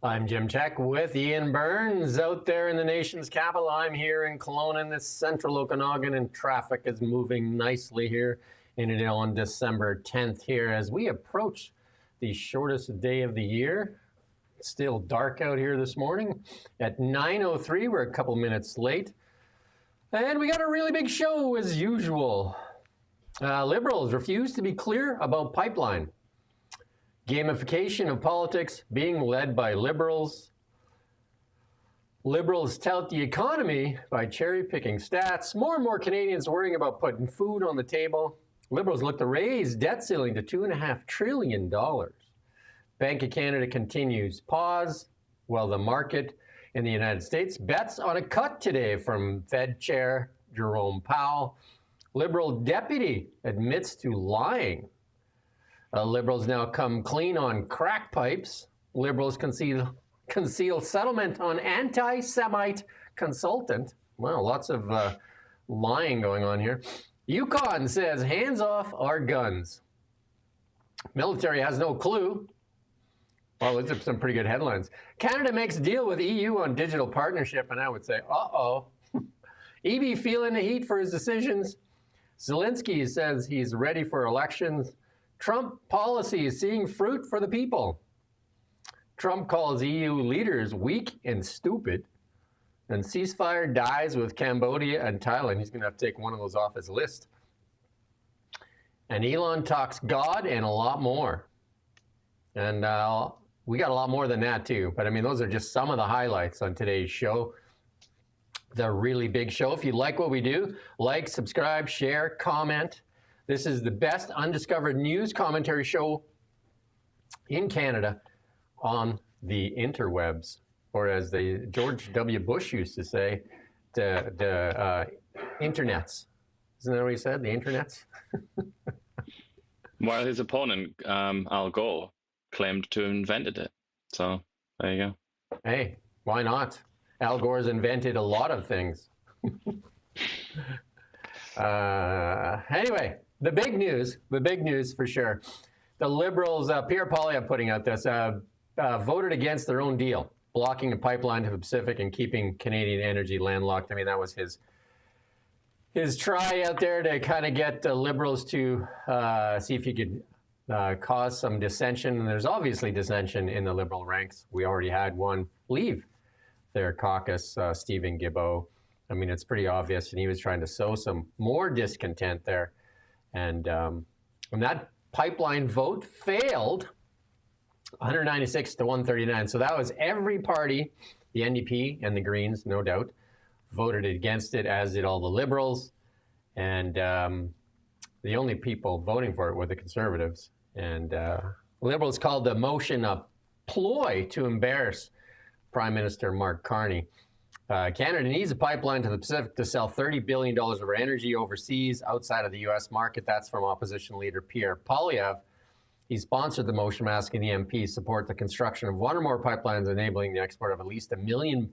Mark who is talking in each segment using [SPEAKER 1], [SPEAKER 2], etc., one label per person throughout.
[SPEAKER 1] I'm Jim Check with Ian Burns out there in the nation's capital. I'm here in Kelowna in the central Okanagan, and traffic is moving nicely here in it on December 10th here as we approach the shortest day of the year. It's still dark out here this morning. At 9:03, we're a couple minutes late. And we got a really big show as usual. Liberals refuse to be clear about pipeline. Gamification of politics being led by Liberals. Liberals tout the economy by cherry-picking stats. More and more Canadians worrying about putting food on the table. Liberals look to raise debt ceiling to $2.5 trillion. Bank of Canada continues pause while the market in the United States bets on a cut today from Fed Chair Jerome Powell. Liberal deputy admits to lying. Liberals now come clean on crack pipes. Liberals conceal settlement on anti-Semite consultant. Well, lots of lying going on here. Yukon says hands off our guns. Military has no clue. Well, those are some pretty good headlines. Canada makes deal with EU on digital partnership, and I would say, uh-oh. EB feeling the heat for his decisions. Zelensky says he's ready for elections. Trump policy is seeing fruit for the people. Trump calls EU leaders weak and stupid. And ceasefire dies with Cambodia and Thailand. He's going to have to take one of those off his list. And Elon talks God and a lot more. And we got a lot more than that too. But I mean, those are just some of the highlights on today's show. The really big show. If you like what we do, like, subscribe, share, comment. This is the best undiscovered news commentary show in Canada on the interwebs, or as George W. Bush used to say, the internets. Isn't that what he said? The internets?
[SPEAKER 2] While his opponent, Al Gore, claimed to have invented it. So there you go.
[SPEAKER 1] Hey, why not? Al Gore's invented a lot of things. Anyway. The big news for sure. The Liberals, Pierre Poilievre putting out this, voted against their own deal, blocking a pipeline to the Pacific and keeping Canadian energy landlocked. I mean, that was his try out there to kind of get the Liberals to see if he could cause some dissension. And there's obviously dissension in the Liberal ranks. We already had one leave their caucus, Stephen Guilbeault. I mean, it's pretty obvious, and he was trying to sow some more discontent there. And that pipeline vote failed 196 to 139. So that was every party, the NDP and the Greens, no doubt, voted against it, as did all the Liberals. And the only people voting for it were the Conservatives. And Liberals called the motion a ploy to embarrass Prime Minister Mark Carney. Canada needs a pipeline to the Pacific to sell $30 billion of our energy overseas outside of the U.S. market. That's from opposition leader Pierre Poilievre. He sponsored the motion asking the MPs support the construction of one or more pipelines enabling the export of at least 1 million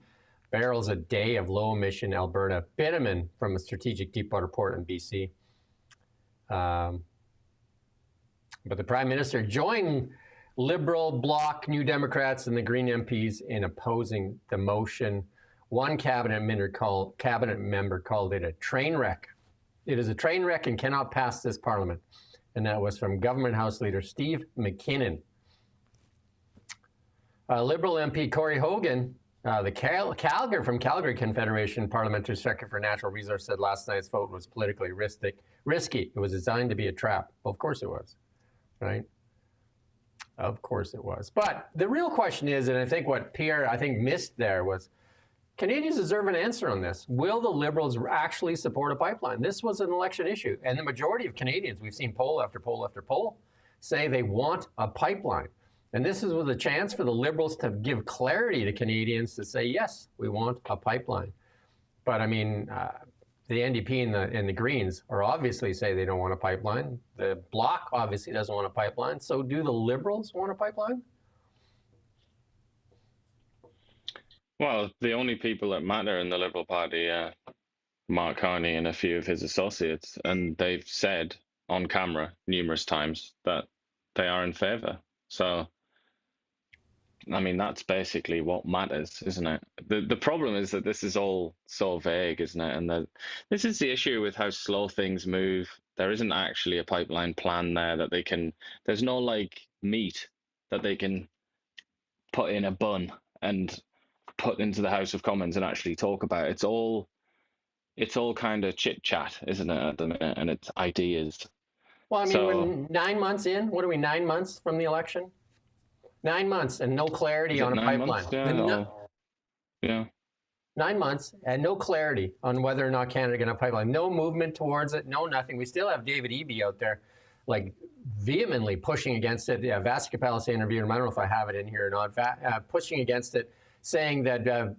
[SPEAKER 1] barrels a day of low-emission Alberta bitumen from a strategic deepwater port in BC. But the Prime Minister joined Liberal Bloc, New Democrats, and the Green MPs in opposing the motion. One cabinet member called it a train wreck. It is a train wreck and cannot pass this parliament. And that was from Government House Leader Steve McKinnon. Liberal MP Corey Hogan, from Calgary Confederation Parliamentary Secretary for Natural Resources, said last night's vote was politically risky. It was designed to be a trap. Well, of course it was, right? Of course it was. But the real question is, and I think what Pierre, missed there was, Canadians deserve an answer on this. Will the Liberals actually support a pipeline? This was an election issue. And the majority of Canadians, we've seen poll after poll after poll, say they want a pipeline. And this is with a chance for the Liberals to give clarity to Canadians to say, yes, we want a pipeline. But I mean, the NDP and the Greens are obviously say they don't want a pipeline. The Bloc obviously doesn't want a pipeline. So do the Liberals want a pipeline?
[SPEAKER 2] Well, the only people that matter in the Liberal Party are Mark Carney and a few of his associates, and they've said on camera numerous times that they are in favour. So I mean, that's basically what matters, isn't it? The problem is that this is all so vague, isn't it? And this is the issue with how slow things move. There isn't actually a pipeline plan there that they can. There's no like meat that they can put in a bun and put into the House of Commons and actually talk about. It's all kind of chit chat, isn't it, at the minute? And it's ideas.
[SPEAKER 1] Well, I mean,
[SPEAKER 2] So
[SPEAKER 1] we're 9 months in. What are we, 9 months from the election? 9 months and no clarity
[SPEAKER 2] is it
[SPEAKER 1] on a
[SPEAKER 2] 9 months?
[SPEAKER 1] pipeline.
[SPEAKER 2] Yeah. Yeah.
[SPEAKER 1] 9 months and no clarity on whether or not Canada can have a pipeline. No movement towards it. No nothing. We still have David Eby out there, like vehemently pushing against it. Yeah, Vasika Palace interviewed him. I don't know if I have it in here or not. Pushing against it, saying that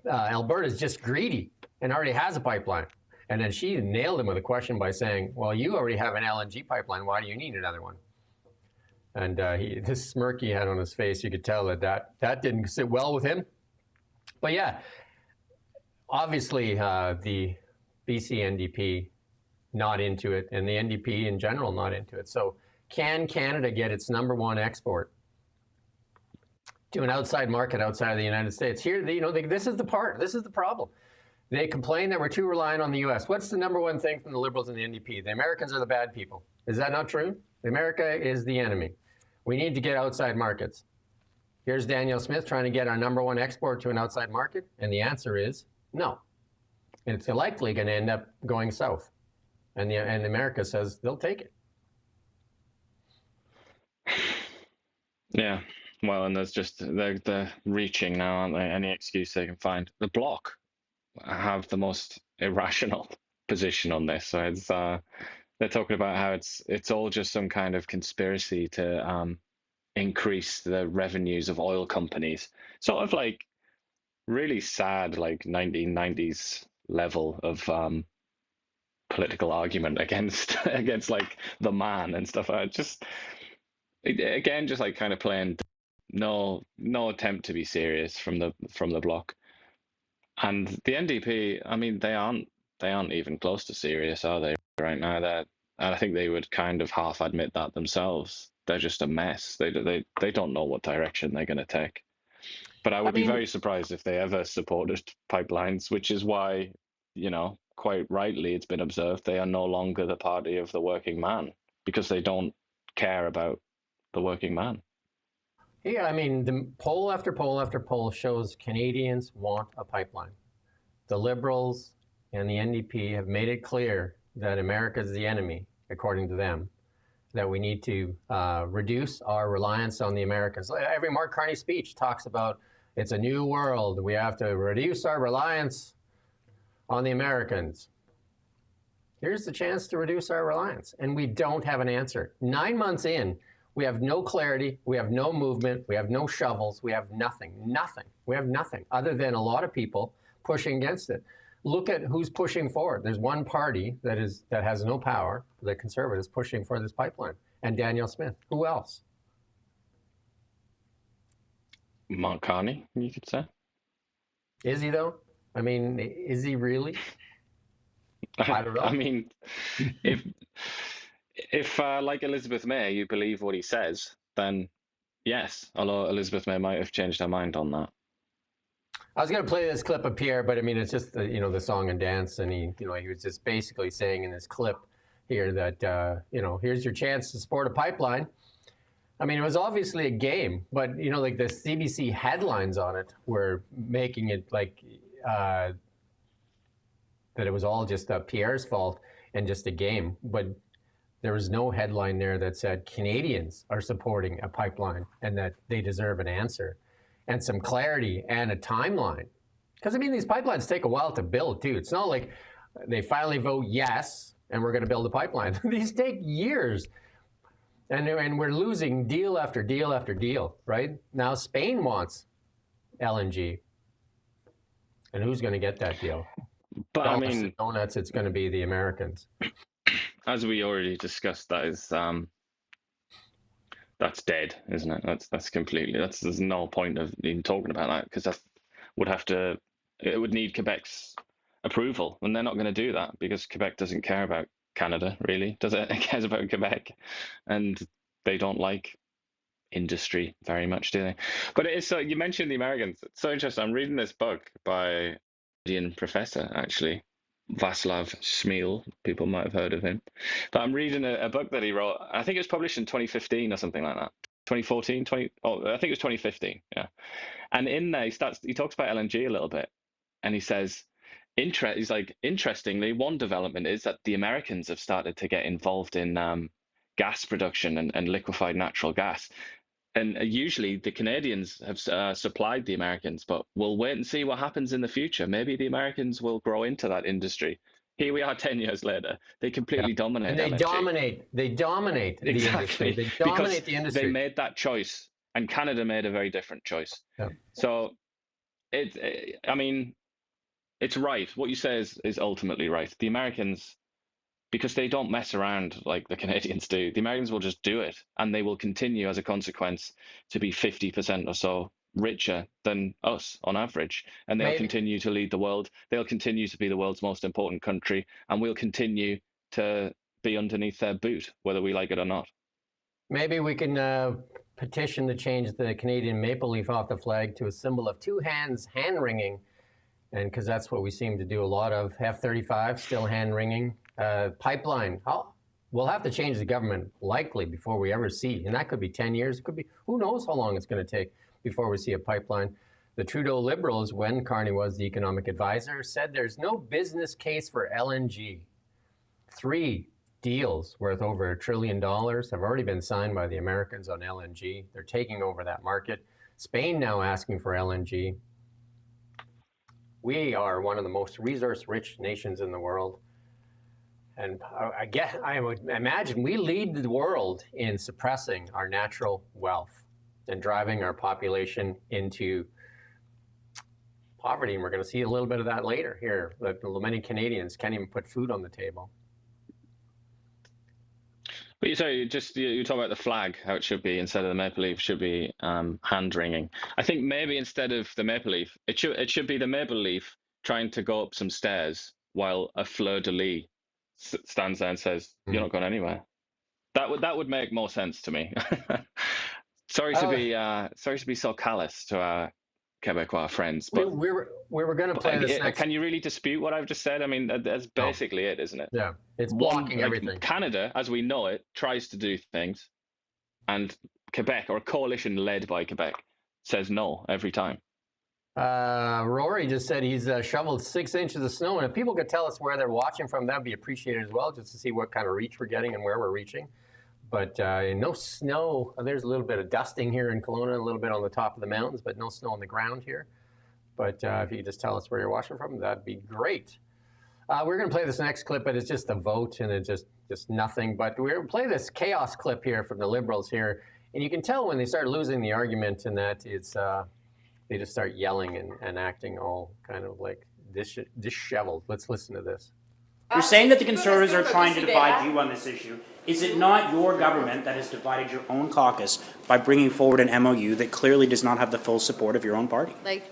[SPEAKER 1] Alberta is just greedy and already has a pipeline. And then she nailed him with a question by saying, "Well, you already have an LNG pipeline. Why do you need another one?" And this smirk he had on his face, you could tell that didn't sit well with him. But yeah, obviously the BC NDP not into it, and the NDP in general not into it. So can Canada get its number one export to an outside market outside of the United States? Here, this is the part. This is the problem. They complain that we're too reliant on the U.S. What's the number one thing from the Liberals and the NDP? The Americans are the bad people. Is that not true? America is the enemy. We need to get outside markets. Here's Danielle Smith trying to get our number one export to an outside market, and the answer is no. And it's likely going to end up going south. And America says they'll take it.
[SPEAKER 2] Yeah. Well, and there's just they're reaching now, aren't they? Any excuse they can find. The Bloc have the most irrational position on this. So it's they're talking about how it's all just some kind of conspiracy to increase the revenues of oil companies. Sort of like really sad, like 1990s level of political argument against like the man and stuff. Just again, just like kind of playing. No attempt to be serious from the Bloc. And the NDP, I mean, they aren't even close to serious, are they? Right now, and I think they would kind of half admit that themselves. They're just a mess. They don't know what direction they're going to take. But I would be very surprised if they ever supported pipelines, which is why, quite rightly, it's been observed they are no longer the party of the working man because they don't care about the working man.
[SPEAKER 1] Yeah, I mean, the poll after poll after poll shows Canadians want a pipeline. The Liberals and the NDP have made it clear that America is the enemy, according to them, that we need to reduce our reliance on the Americans. Every Mark Carney speech talks about it's a new world. We have to reduce our reliance on the Americans. Here's the chance to reduce our reliance, and we don't have an answer. 9 months in, we have no clarity, we have no movement, we have no shovels, we have nothing. We have nothing other than a lot of people pushing against it. Look at who's pushing forward. There's one party that has no power, the Conservatives, pushing for this pipeline, and Danielle Smith. Who else?
[SPEAKER 2] Mark Carney, you could say.
[SPEAKER 1] Is he though? I mean, is he really? I don't know.
[SPEAKER 2] I mean, if like Elizabeth May, you believe what he says, then yes. Although Elizabeth May might have changed her mind on that.
[SPEAKER 1] I was going to play this clip of Pierre, but I mean, it's just the song and dance, and he was just basically saying in this clip here that here's your chance to support a pipeline. I mean, it was obviously a game, but like the CBC headlines on it were making it like that it was all just Pierre's fault and just a game, but there was no headline there that said Canadians are supporting a pipeline and that they deserve an answer and some clarity and a timeline. Because, I mean, these pipelines take a while to build, too. It's not like they finally vote yes and we're going to build a pipeline. These take years. And we're losing deal after deal after deal, right? Now Spain wants LNG. And who's going to get that deal?
[SPEAKER 2] But I mean,
[SPEAKER 1] donuts, it's going to be the Americans.
[SPEAKER 2] As we already discussed, that's dead, isn't it? That's completely. There's no point of even talking about that because it would need Quebec's approval, and they're not going to do that because Quebec doesn't care about Canada, really, does it? It cares about Quebec, and they don't like industry very much, do they? But it is so, you mentioned the Americans. It's so interesting. I'm reading this book by a Canadian professor, actually, Václav Smil. People might have heard of him. But I'm reading a book that he wrote. I think it was published in 2015 or something like that. 2014, I think it was 2015. Yeah. And in there, he talks about LNG a little bit, and he says, he's like, interestingly, one development is that the Americans have started to get involved in gas production and liquefied natural gas. And usually the Canadians have supplied the Americans, but we'll wait and see what happens in the future. Maybe the Americans will grow into that industry. Here we are 10 years later. They completely dominate
[SPEAKER 1] And they
[SPEAKER 2] LNG.
[SPEAKER 1] dominate the industry.
[SPEAKER 2] Exactly.
[SPEAKER 1] They
[SPEAKER 2] Because
[SPEAKER 1] dominate the industry.
[SPEAKER 2] they made that choice, and Canada made a very different choice.
[SPEAKER 1] Yeah.
[SPEAKER 2] So I mean, it's right. What you say is ultimately right. The Americans, because they don't mess around like the Canadians do, the Americans will just do it, and they will continue as a consequence to be 50% or so richer than us on average, and they'll continue to lead the world. They'll continue to be the world's most important country, and we'll continue to be underneath their boot, whether we like it or not.
[SPEAKER 1] Maybe we can petition to change the Canadian maple leaf off the flag to a symbol of two hands hand-wringing, and because that's what we seem to do a lot of. F-35 still hand-wringing. Pipeline. We'll have to change the government likely before we ever see, and that could be 10 years. It could be, who knows how long it's going to take before we see a pipeline. The Trudeau Liberals, when Carney was the economic advisor, said there's no business case for LNG. 3 deals worth over $1 trillion have already been signed by the Americans on LNG. They're taking over that market. Spain now asking for LNG. We are one of the most resource-rich nations in the world. And I would imagine we lead the world in suppressing our natural wealth and driving our population into poverty. And we're going to see a little bit of that later here. That many Canadians can't even put food on the table.
[SPEAKER 2] But you talk about the flag, how it should be instead of the maple leaf should be hand wringing. I think maybe instead of the maple leaf, it should be the maple leaf trying to go up some stairs while a fleur de lis stands there and says, "You're not going anywhere." That would make more sense to me. Sorry to be so callous to our Quebecois friends, but
[SPEAKER 1] we were going to play this next.
[SPEAKER 2] Can you really dispute what I've just said? I mean, that's basically it, isn't it?
[SPEAKER 1] Yeah, it's blocking everything.
[SPEAKER 2] Canada, as we know it, tries to do things, and Quebec, or a coalition led by Quebec, says no every time.
[SPEAKER 1] Rory just said he's shoveled 6 inches of snow, and if people could tell us where they're watching from, that'd be appreciated as well, just to see what kind of reach we're getting and where we're reaching. But no snow. There's a little bit of dusting here in Kelowna, a little bit on the top of the mountains, but no snow on the ground here. But if you could just tell us where you're watching from, that'd be great. We're going to play this next clip, but it's just a vote, and it's just nothing. But we're going to play this chaos clip here from the Liberals here, and you can tell when they start losing the argument, and that it's they just start yelling and acting all kind of like disheveled. Let's listen to this.
[SPEAKER 3] You're saying that the Conservatives are trying to divide you on this issue. Is it not your government that has divided your own caucus by bringing forward an MOU that clearly does not have the full support of your own party?
[SPEAKER 4] Like,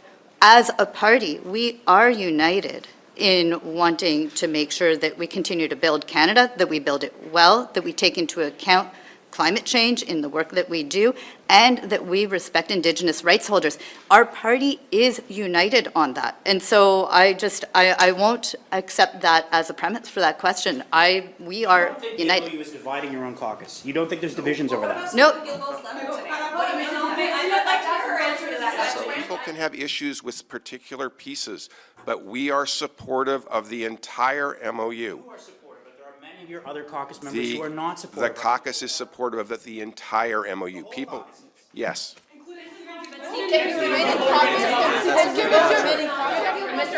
[SPEAKER 4] as a party, we are united in wanting to make sure that we continue to build Canada, that we build it well, that we take into account climate change in the work that we do, and that we respect Indigenous rights holders. Our party is united on that. And so I won't accept that as a premise for that question. We are united.
[SPEAKER 3] You is dividing your own caucus. You don't think there's divisions over that?
[SPEAKER 4] No.
[SPEAKER 5] So people can have issues with particular pieces, but we are supportive of the entire MOU.
[SPEAKER 3] You are supportive, but there are many of your other caucus members who are not supportive.
[SPEAKER 5] The caucus is supportive of the entire MOU. People, yes.
[SPEAKER 6] Mr.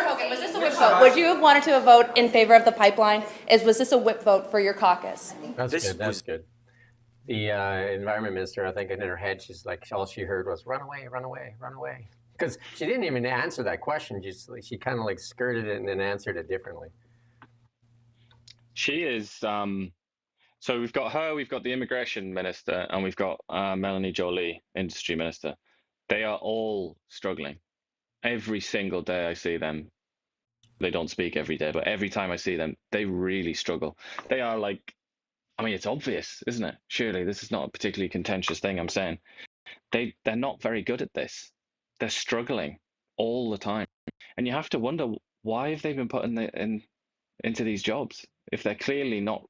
[SPEAKER 6] Hogan, was this a whip vote? Would you have wanted to vote in favor of the pipeline? Was this a whip vote for your caucus?
[SPEAKER 1] That's good. The environment minister, I think in her head, she's like, all she heard was run away, run away, run away. Because she didn't even answer that question. She kind of like skirted it and then answered it differently.
[SPEAKER 2] She is, so we've got her, we've got the immigration minister, and we've got Melanie Joly, industry minister. They are all struggling. Every single day I see them, they don't speak every day, but every time I see them, they really struggle. They are like, I mean, it's obvious, isn't it? Surely this is not a particularly contentious thing I'm saying. they're not very good at this. They're struggling all the time, and you have to wonder why have they been put into these jobs if they're clearly not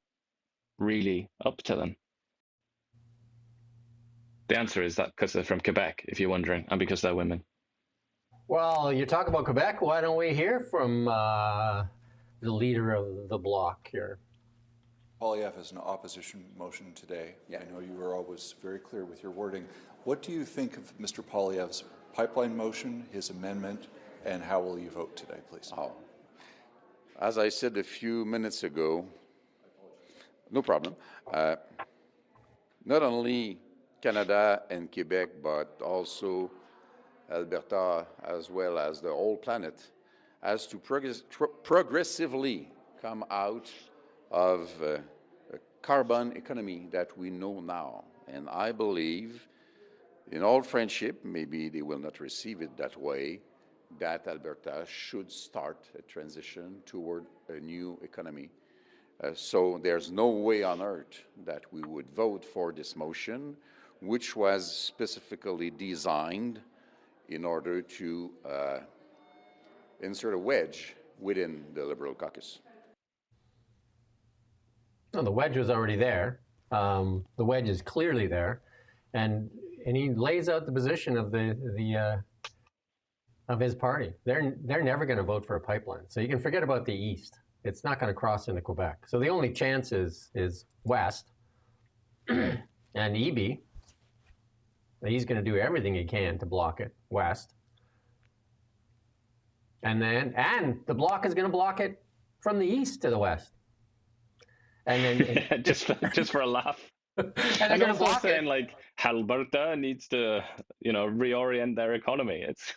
[SPEAKER 2] really up to them. The answer is that because they're from Quebec, if you're wondering, and because they're women.
[SPEAKER 1] Well, you talk about Quebec. Why don't we hear from the leader of the bloc here?
[SPEAKER 7] Poilievre has an opposition motion today. Yeah. I know you were always very clear with your wording. What do you think of Mr. Poilievre's pipeline motion, his amendment, and how will you vote today, please?
[SPEAKER 8] Oh. As I said a few minutes ago, no problem. Not only Canada and Quebec, but also Alberta, as well as the whole planet, has to progressively come out of a carbon economy that we know now. And I believe, in all friendship, maybe they will not receive it that way, that Alberta should start a transition toward a new economy. So there's no way on earth that we would vote for this motion, which was specifically designed in order to insert a wedge within the Liberal caucus.
[SPEAKER 1] No, the wedge was already there. The wedge is clearly there, and he lays out the position of of his party. They're never going to vote for a pipeline. So you can forget about the east. It's not going to cross into Quebec. So the only chance is west, and Eby. He's going to do everything he can to block it west, and the bloc is going to block it from the east to the west. And then
[SPEAKER 2] just for a laugh. And also saying like Alberta needs to, reorient their economy. It's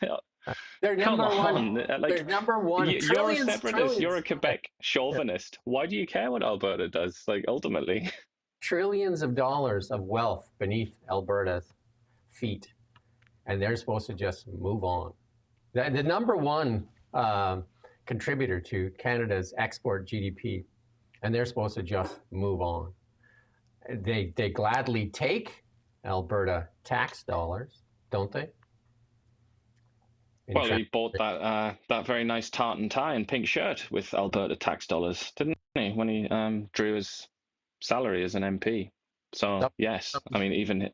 [SPEAKER 1] they're number one.
[SPEAKER 2] Like,
[SPEAKER 1] they're number one.
[SPEAKER 2] You're a separatist. You're a Quebec chauvinist. Why do you care what Alberta does? Like ultimately,
[SPEAKER 1] trillions of dollars of wealth beneath Alberta's feet, and they're supposed to just move on. The number one contributor to Canada's export GDP, and they're supposed to just move on. They gladly take Alberta tax dollars, don't they?
[SPEAKER 2] Well, he bought that very nice tartan tie and pink shirt with Alberta tax dollars, didn't he? When he drew his salary as an MP. So yes, I mean even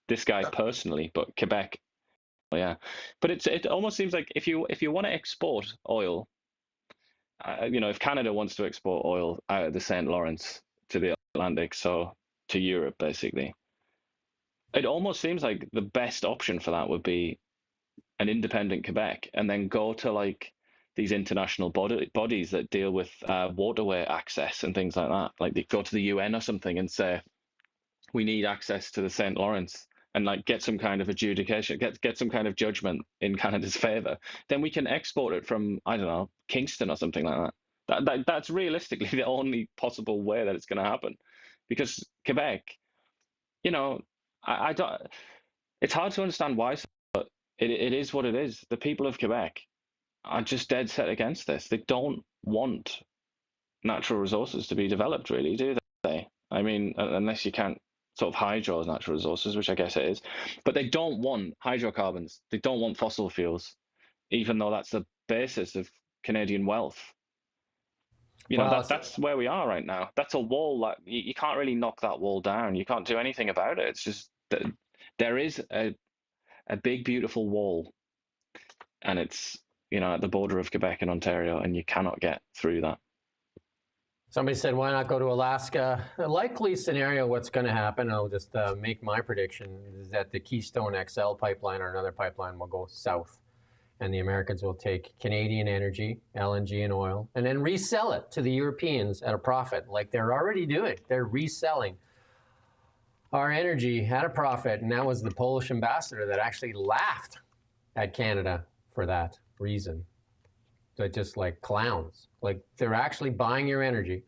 [SPEAKER 2] this guy personally, but Quebec, yeah. But it almost seems like if you want to export oil, if Canada wants to export oil out of the St. Lawrence to the Atlantic, so to Europe basically, it almost seems like the best option for that would be an independent Quebec, and then go to like these international bodies that deal with waterway access and things like that. Like they go to the UN or something and say, we need access to the St. Lawrence, and like get some kind of adjudication, get some kind of judgment in Canada's favor. Then we can export it from, I don't know, Kingston or something like that. That's realistically the only possible way that it's going to happen, because Quebec, I don't. It's hard to understand why, but it is what it is. The people of Quebec are just dead set against this. They don't want natural resources to be developed, really, do they? I mean, unless you can't sort of hydro as natural resources, which I guess it is. But they don't want hydrocarbons. They don't want fossil fuels, even though that's the basis of Canadian wealth. That's where we are right now. That's a wall that you can't really knock that wall down. You can't do anything about it. It's just that there is a big, beautiful wall, and it's, at the border of Quebec and Ontario, and you cannot get through that.
[SPEAKER 1] Somebody said, why not go to Alaska? A likely scenario, what's going to happen, I'll just make my prediction, is that the Keystone XL pipeline or another pipeline will go south. And the Americans will take Canadian energy, LNG and oil, and then resell it to the Europeans at a profit, like they're already doing. They're reselling our energy at a profit. And that was the Polish ambassador that actually laughed at Canada for that reason. They're just like clowns. Like they're actually buying your energy.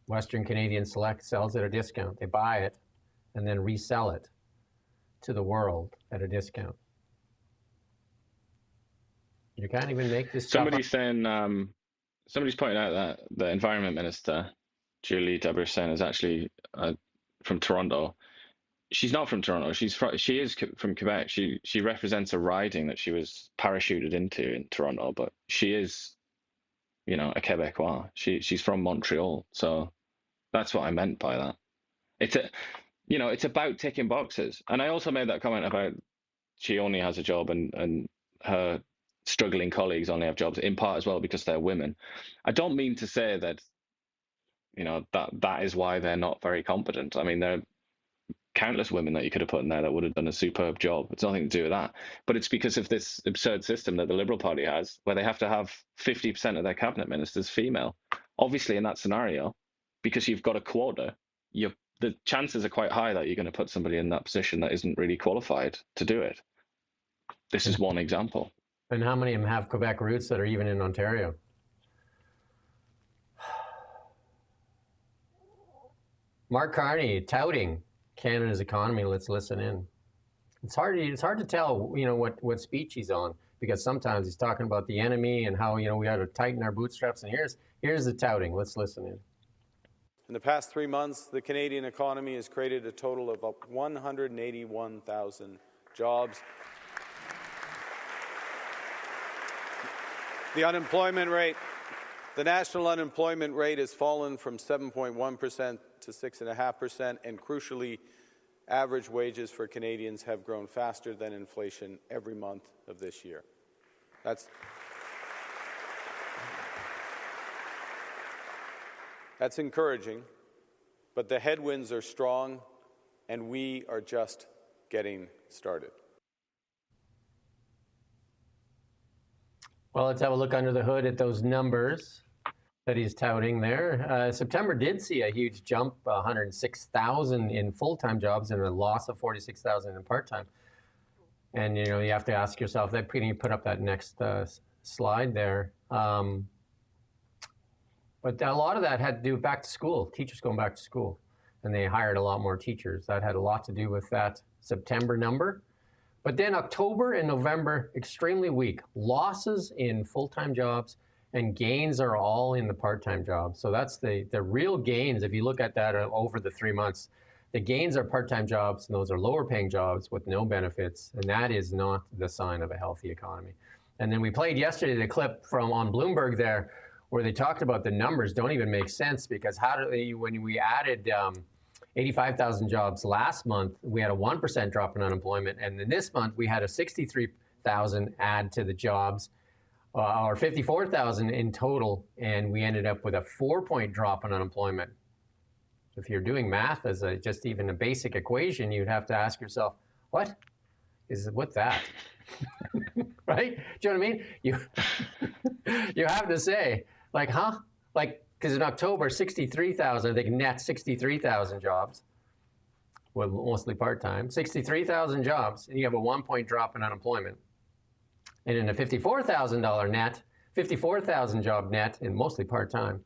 [SPEAKER 1] Western Canadian Select sells at a discount. They buy it and then resell it to the world at a discount. You can't even make this stuff
[SPEAKER 2] Somebody's saying, somebody's pointed out that the Environment Minister, Julie Debresin, is actually from Toronto. she's not from Toronto. She is from Quebec. She represents a riding that she was parachuted into in Toronto, but she is, you know, a Quebecois. She's from Montreal, so that's what I meant by that. It's about ticking boxes. And I also made that comment about she only has a job and her struggling colleagues only have jobs, in part as well because they're women. I don't mean to say that, that is why they're not very competent. I mean, there are countless women that you could have put in there that would have done a superb job. It's nothing to do with that. But it's because of this absurd system that the Liberal Party has, where they have to have 50% of their cabinet ministers female. Obviously, in that scenario, because you've got a quota, the chances are quite high that you're going to put somebody in that position that isn't really qualified to do it. This is one example.
[SPEAKER 1] And how many of them have Quebec roots that are even in Ontario? Mark Carney touting Canada's economy. Let's listen in. It's hard to tell, what speech he's on, because sometimes he's talking about the enemy and how, we got to tighten our bootstraps. And here's the touting. Let's listen in.
[SPEAKER 9] In the past 3 months, the Canadian economy has created a total of 181,000 jobs. The national unemployment rate has fallen from 7.1% to 6.5%, and crucially, average wages for Canadians have grown faster than inflation every month of this year. That's encouraging, but the headwinds are strong, and we are just getting started.
[SPEAKER 1] Well, let's have a look under the hood at those numbers that he's touting there. September did see a huge jump, 106,000 in full-time jobs and a loss of 46,000 in part-time. And, you have to ask yourself, can you put up that next slide there? But a lot of that had to do with back to school, teachers going back to school. And they hired a lot more teachers. That had a lot to do with that September number. But then October and November, extremely weak. Losses in full-time jobs and gains are all in the part-time jobs. So that's the real gains. If you look at that over the 3 months, the gains are part-time jobs, and those are lower-paying jobs with no benefits. And that is not the sign of a healthy economy. And then we played yesterday the clip on Bloomberg there, where they talked about the numbers don't even make sense, because when we added 85,000 jobs last month, we had a 1% drop in unemployment. And then this month, we had a 63,000 add to the jobs, or 54,000 in total. And we ended up with a 4-point drop in unemployment. If you're doing math as just even a basic equation, you'd have to ask yourself, what's that? Right? Do you know what I mean? You have to say, because in October, 63,000, they can net 63,000 jobs, well, mostly part-time, 63,000 jobs, and you have a 1-point drop in unemployment. And in a $54,000 net, 54,000 job net, and mostly part-time,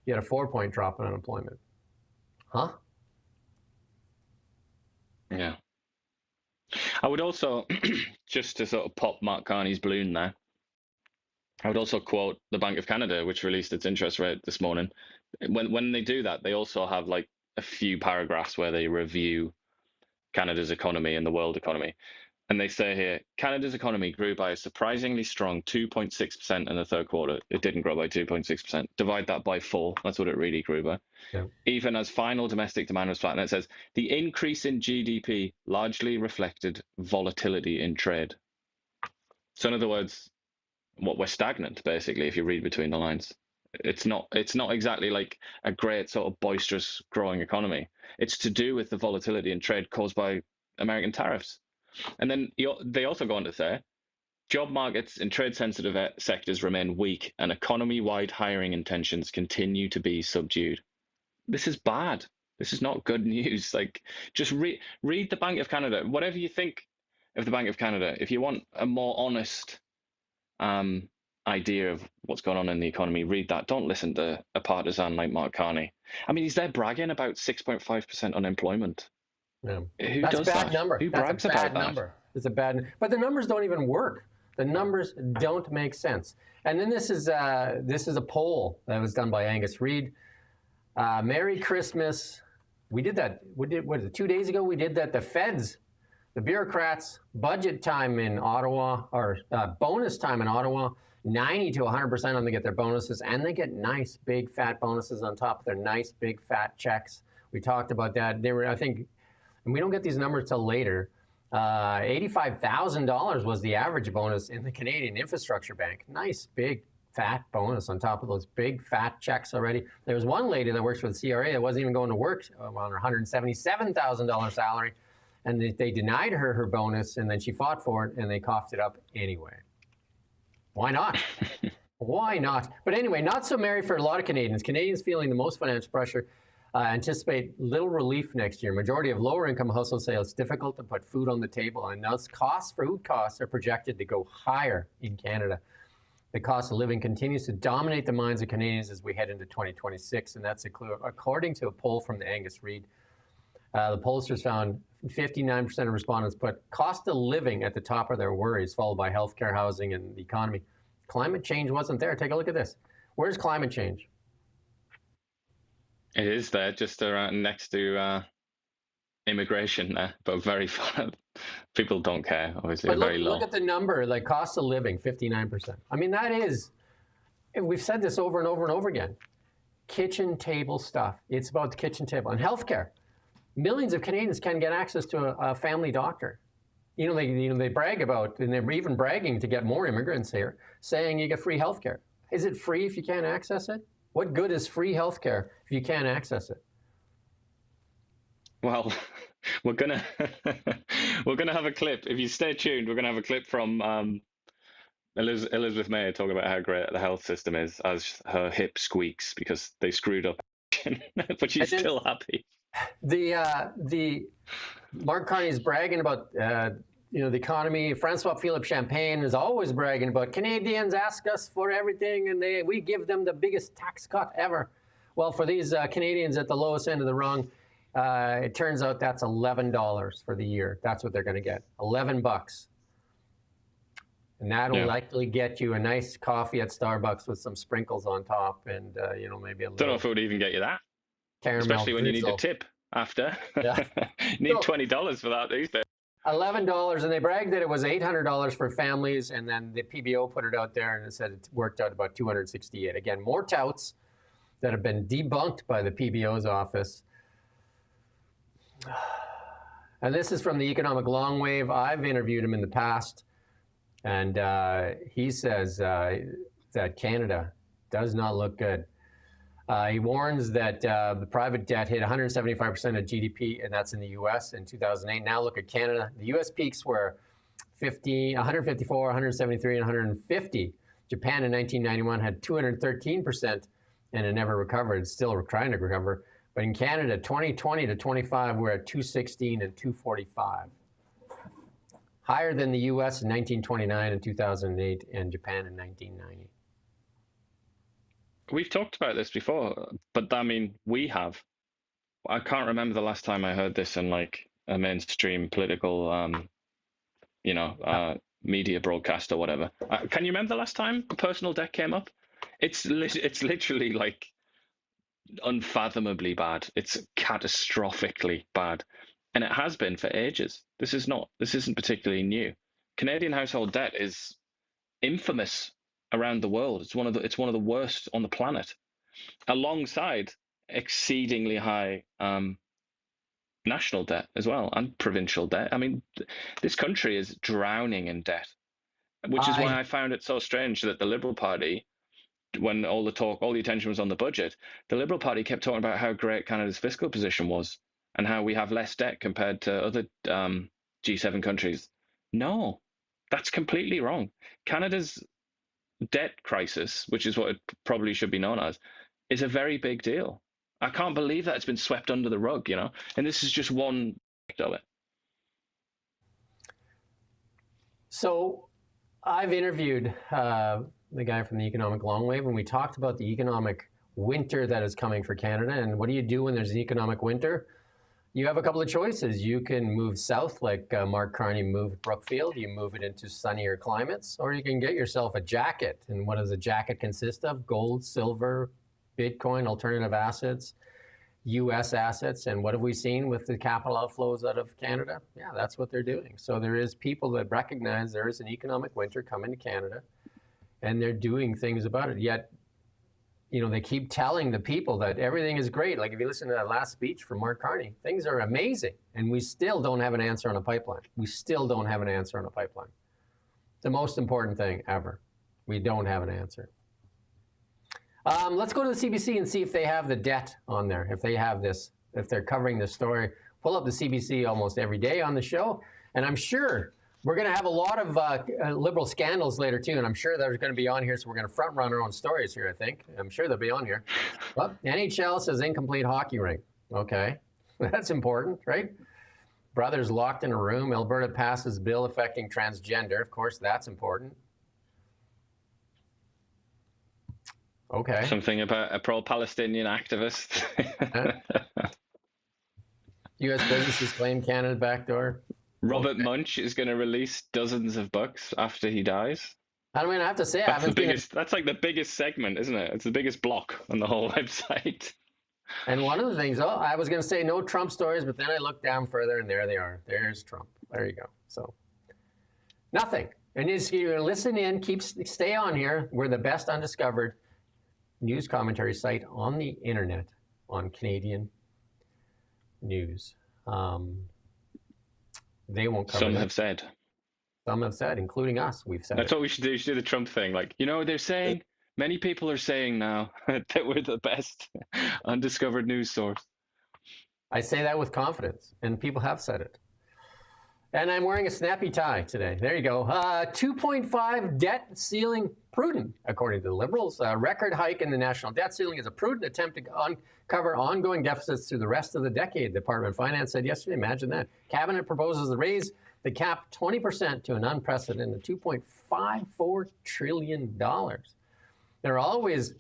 [SPEAKER 1] you had a 4-point drop in unemployment. Huh?
[SPEAKER 2] Yeah. I would also, just to sort of pop Mark Carney's balloon there, I would also quote the Bank of Canada, which released its interest rate this morning. When they do that, they also have a few paragraphs where they review Canada's economy and the world economy. And they say here, Canada's economy grew by a surprisingly strong 2.6% in the third quarter. It didn't grow by 2.6%. Divide that by 4. That's what it really grew by. Yeah. Even as final domestic demand was flat. And it says, the increase in GDP largely reflected volatility in trade. So in other words, we're stagnant, basically, if you read between the lines. It's not exactly like a great sort of boisterous growing economy. It's to do with the volatility in trade caused by American tariffs. And then they also go on to say, job markets in trade-sensitive sectors remain weak and economy-wide hiring intentions continue to be subdued. This is bad. This is not good news. Just read the Bank of Canada. Whatever you think of the Bank of Canada, if you want a more honest idea of what's going on in the economy, read that. Don't listen to a partisan like Mark Carney. I mean, he's there bragging about 6.5% unemployment.
[SPEAKER 1] Yeah.
[SPEAKER 2] That's
[SPEAKER 1] a bad number.
[SPEAKER 2] Who brags about that?
[SPEAKER 1] It's a bad, but the numbers don't even work. The numbers don't make sense. And then this is a poll that was done by Angus Reid. Merry Christmas, We did that. What is it, 2 days ago? We did that. The feds, the bureaucrats, budget time in Ottawa, or bonus time in Ottawa, 90 to 100% of them get their bonuses, and they get nice big fat bonuses on top of their nice big fat checks. We talked about that. They were, I think, and we don't get these numbers till later. $85,000 was the average bonus in the Canadian Infrastructure Bank. Nice big fat bonus on top of those big fat checks already. There was one lady that works for the CRA that wasn't even going to work on her $177,000 salary, and they denied her bonus, and then she fought for it, and they coughed it up anyway. Why not? Why not? But anyway, not so merry for a lot of Canadians. Canadians feeling the most financial pressure anticipate little relief next year. Majority of lower income households say it's difficult to put food on the table, and thus food costs are projected to go higher in Canada. The cost of living continues to dominate the minds of Canadians as we head into 2026, and that's according to a poll from the Angus Reid. The pollsters found 59% of respondents put cost of living at the top of their worries, followed by healthcare, housing, and the economy. Climate change wasn't there. Take a look at this. Where's climate change?
[SPEAKER 2] It is there, just around next to immigration there, but very far. People don't care, obviously,
[SPEAKER 1] But
[SPEAKER 2] very low.
[SPEAKER 1] look at the number, like cost of living, 59%. I mean, that is, and we've said this over and over and over again, kitchen table stuff. It's about the kitchen table. And healthcare. Millions of Canadians can't get access to a family doctor. They brag about, and they're even bragging to get more immigrants here, saying you get free healthcare. Is it free if you can't access it? What good is free healthcare if you can't access it?
[SPEAKER 2] Well, we're gonna have a clip. If you stay tuned, we're gonna have a clip from Elizabeth May talking about how great the health system is as her hip squeaks because they screwed up, but she's still happy.
[SPEAKER 1] The Mark Carney's bragging about the economy. Francois Philippe Champagne is always bragging about Canadians ask us for everything and we give them the biggest tax cut ever. Well, for these Canadians at the lowest end of the rung, it turns out that's $11 for the year. That's what they're going to get, $11, and that'll likely get you a nice coffee at Starbucks with some sprinkles on top, and maybe a little.
[SPEAKER 2] Don't know if it would even get you that.
[SPEAKER 1] Caramel
[SPEAKER 2] Especially when
[SPEAKER 1] drizzle.
[SPEAKER 2] you need a tip after.
[SPEAKER 1] Yeah.
[SPEAKER 2] You need $20 for that these days.
[SPEAKER 1] $11, and they bragged that it was $800 for families, and then the PBO put it out there and it said it worked out about $268. Again, more touts that have been debunked by the PBO's office. And this is from the Economic Long Wave. I've interviewed him in the past, and he says that Canada does not look good. He warns that the private debt hit 175% of GDP, and that's in the U.S. in 2008. Now look at Canada. The U.S. peaks were 154, 173, and 150. Japan in 1991 had 213%, and it never recovered. It's still trying to recover. But in Canada, 2020 to 25, we're at 216 and 245. Higher than the U.S. in 1929 and 2008, and Japan in 1990.
[SPEAKER 2] We've talked about this before, but I mean, we have. I can't remember the last time I heard this in like a mainstream political, media broadcast or whatever. Can you remember the last time the personal debt came up? It's literally like unfathomably bad. It's catastrophically bad, and it has been for ages. This isn't particularly new. Canadian household debt is infamous around the world. It's one of the worst on the planet, alongside exceedingly high national debt as well and provincial debt. I mean, this country is drowning in debt, which is why I found it so strange that the Liberal Party, when all the attention was on the budget, the Liberal Party kept talking about how great Canada's fiscal position was and how we have less debt compared to other G7 countries. No, that's completely wrong. Canada's debt crisis, which is what it probably should be known as, is a very big deal. I can't believe that it's been swept under the rug, and this is just one of it.
[SPEAKER 1] So I've interviewed the guy from the Economic Long Wave, and we talked about the economic winter that is coming for Canada. And what do you do when there's an economic winter? You have a couple of choices. You can move south like Mark Carney moved Brookfield. You move it into sunnier climates, or you can get yourself a jacket. And what does a jacket consist of? Gold, silver, Bitcoin, alternative assets. U.S. assets. And what have we seen with the capital outflows out of Canada? Yeah, that's what they're doing. So there is people that recognize there is an economic winter coming to Canada, and they're doing things about it. Yet, you know, they keep telling the people that everything is great. Like if you listen to that last speech from Mark Carney, things are amazing. And we still don't have an answer on a pipeline. We still don't have an answer on a pipeline. The most important thing ever. We don't have an answer. Let's go to the CBC and see if they have the debt on there, if they have this, if they're covering this story. Pull up the CBC almost every day on the show, and I'm sure we're going to have a lot of Liberal scandals later too, and I'm sure they're going to be on here, so we're going to front run our own stories here, I think. I'm sure they'll be on here. Well, NHL says incomplete hockey rink. Okay, that's important, right? Brothers locked in a room. Alberta passes bill affecting transgender. Of course, that's important. Okay.
[SPEAKER 2] Something about a pro-Palestinian activist.
[SPEAKER 1] U.S. businesses claim Canada backdoor.
[SPEAKER 2] Robert Munch is going to release dozens of books after he dies.
[SPEAKER 1] I mean, I have to say,
[SPEAKER 2] That's like the biggest segment, isn't it? It's the biggest block on the whole website.
[SPEAKER 1] And one of the things, I was going to say no Trump stories, but then I looked down further, and there they are. There's Trump. There you go. So nothing. And you listen in, stay on here. We're the best undiscovered news commentary site on the internet on Canadian news. They won't cover
[SPEAKER 2] Some have said.
[SPEAKER 1] Some have said, including us. We've said
[SPEAKER 2] That's what we should do. We should do the Trump thing. Like, you know, they're saying, many people are saying now that we're the best undiscovered news source.
[SPEAKER 1] I say that with confidence, and people have said it. And I'm wearing a snappy tie today. There you go. 2.5 debt ceiling prudent, according to the Liberals. A record hike in the national debt ceiling is a prudent attempt to cover ongoing deficits through the rest of the decade, the Department of Finance said yesterday. Imagine that. Cabinet proposes to raise the cap 20% to an unprecedented $2.54 trillion. There are always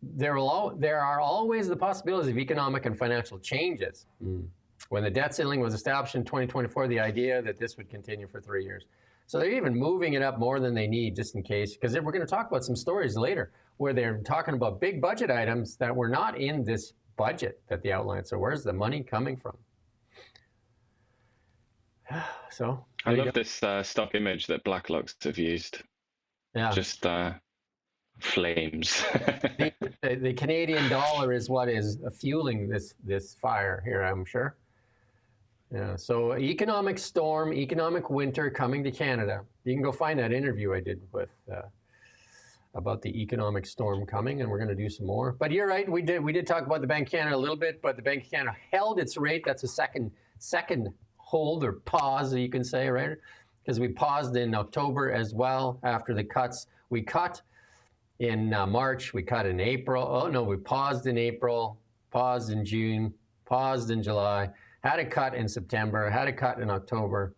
[SPEAKER 1] the possibilities of economic and financial changes. When the debt ceiling was established in 2024, the idea that this would continue for 3 years. So they're even moving it up more than they need, just in case, because we're going to talk about some stories later where they're talking about big budget items that were not in this budget that they outlined. So where's the money coming from? So
[SPEAKER 2] I love this stock image that Blacklocks have used.
[SPEAKER 1] Yeah.
[SPEAKER 2] Just flames.
[SPEAKER 1] the Canadian dollar is what is fueling this fire here, I'm sure. Yeah, so economic storm, economic winter coming to Canada. You can go find that interview I did with about the economic storm coming, and we're going to do some more. But you're right, we did talk about the Bank of Canada a little bit, but the Bank of Canada held its rate. That's a second hold or pause, you can say, right? Because we paused in October as well after the cuts. We cut in March, we cut in April. Oh no, we paused in April, paused in June, paused in July. Had a cut in September, had a cut in October,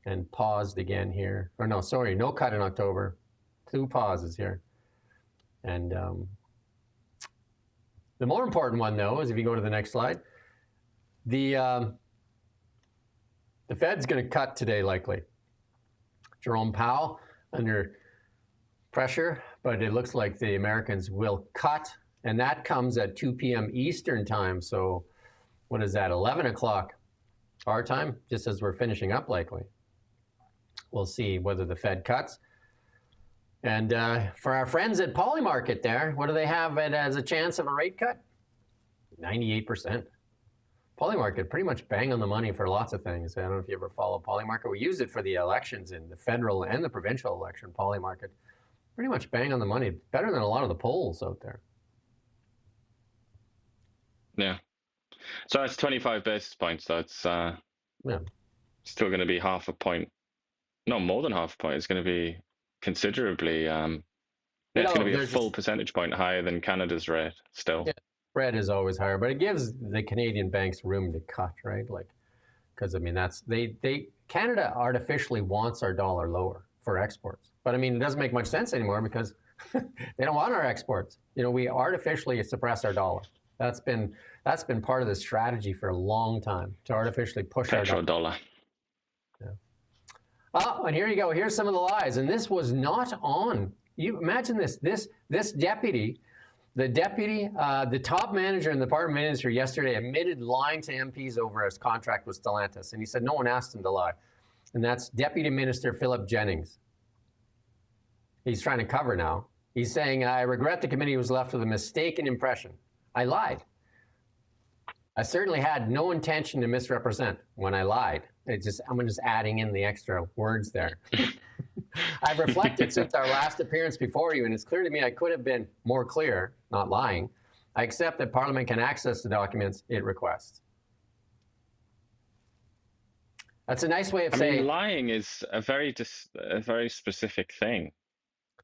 [SPEAKER 1] and paused again here. Or no, sorry, no cut in October. 2 pauses here. And the more important one, though, is if you go to the next slide, the Fed's going to cut today, likely. Jerome Powell under pressure, but it looks like the Americans will cut, and that comes at 2 p.m. Eastern time. So what is that, 11 o'clock our time, just as we're finishing up likely. We'll see whether the Fed cuts. And for our friends at Polymarket there, what do they have as a chance of a rate cut? 98%. Polymarket, pretty much bang on the money for lots of things. I don't know if you ever follow Polymarket. We use it for the elections in the federal and the provincial election, Polymarket. Pretty much bang on the money, better than a lot of the polls out there.
[SPEAKER 2] Yeah. So that's 25 basis points. So it's still going to be half a point. No, more than half a point. It's going to be considerably. It's going to be a full percentage point higher than Canada's rate still.
[SPEAKER 1] Yeah, spread is always higher, but it gives the Canadian banks room to cut, right? Like, because I mean Canada artificially wants our dollar lower for exports, but I mean it doesn't make much sense anymore because they don't want our exports. You know, we artificially suppress our dollar. That's been part of the strategy for a long time, to artificially push our
[SPEAKER 2] dollar.
[SPEAKER 1] Yeah. Oh, and here you go. Here's some of the lies. And this was not on. You imagine this. This deputy The deputy, the top manager in the Department of Industry yesterday admitted lying to MPs over his contract with Stellantis. And he said no one asked him to lie. And that's Deputy Minister Philip Jennings. He's trying to cover now. He's saying, I regret the committee was left with a mistaken impression. I lied. I certainly had no intention to misrepresent when I lied. I'm just adding in the extra words there. I've reflected since our last appearance before you, and it's clear to me I could have been more clear, not lying. I accept that Parliament can access the documents it requests. That's a nice way of saying.
[SPEAKER 2] I mean, lying is a very specific thing.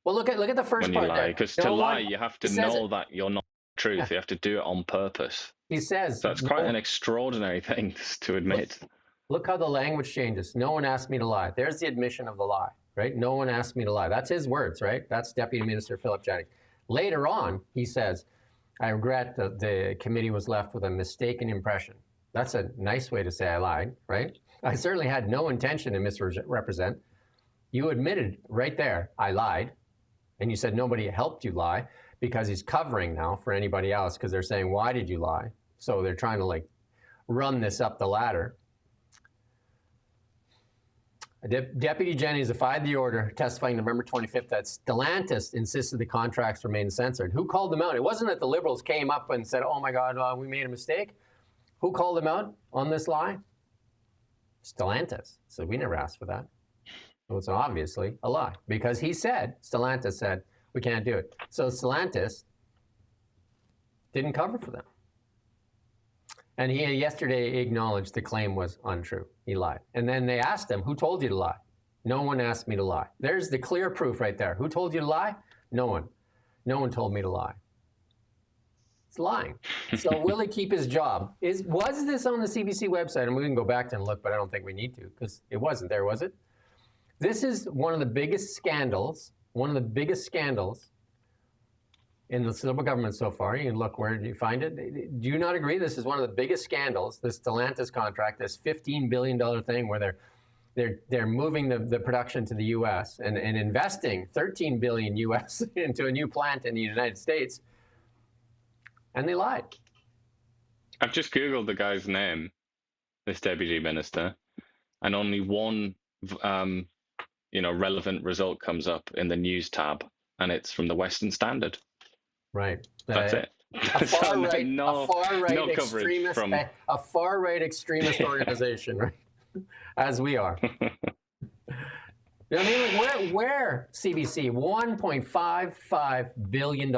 [SPEAKER 1] Well, look at the first
[SPEAKER 2] when
[SPEAKER 1] part
[SPEAKER 2] you lie, because to lie, you have to know that you're not the truth. Yeah. You have to do it on purpose.
[SPEAKER 1] He says.
[SPEAKER 2] So it's quite an extraordinary thing to admit.
[SPEAKER 1] Look how the language changes. No one asked me to lie. There's the admission of the lie, right? No one asked me to lie. That's his words, right? That's Deputy Minister Philip Jennings. Later on, he says, I regret that the committee was left with a mistaken impression. That's a nice way to say I lied, right? I certainly had no intention to misrepresent. You admitted right there, I lied. And you said nobody helped you lie, because he's covering now for anybody else, because they're saying, why did you lie? So they're trying to like run this up the ladder. Deputy Jennings defied the order, testifying November 25th that Stellantis insisted the contracts remain censored. Who called them out? It wasn't that the Liberals came up and said, oh my God, we made a mistake. Who called them out on this lie? Stellantis. So we never asked for that. So it's obviously a lie, because Stellantis said, we can't do it. So Stellantis didn't cover for them. And he yesterday acknowledged the claim was untrue. He lied. And then they asked him, who told you to lie? No one asked me to lie. There's the clear proof right there. Who told you to lie? No one. No one told me to lie. It's lying. So will he keep his job? Was this on the CBC website? And we can go back and look, but I don't think we need to, because it wasn't there, was it? This is one of the biggest scandals, in the Liberal government so far. You can look, where do you find it? Do you not agree this is one of the biggest scandals, this Stellantis contract, this $15 billion thing where they're moving the production to the US and investing $13 billion US into a new plant in the United States, and they lied.
[SPEAKER 2] I've just Googled the guy's name, this deputy minister, and only one relevant result comes up in the news tab, and it's from the Western Standard.
[SPEAKER 1] Right.
[SPEAKER 2] That's it.
[SPEAKER 1] A far-right extremist organization, right? As we are. Where CBC, $1.55 billion.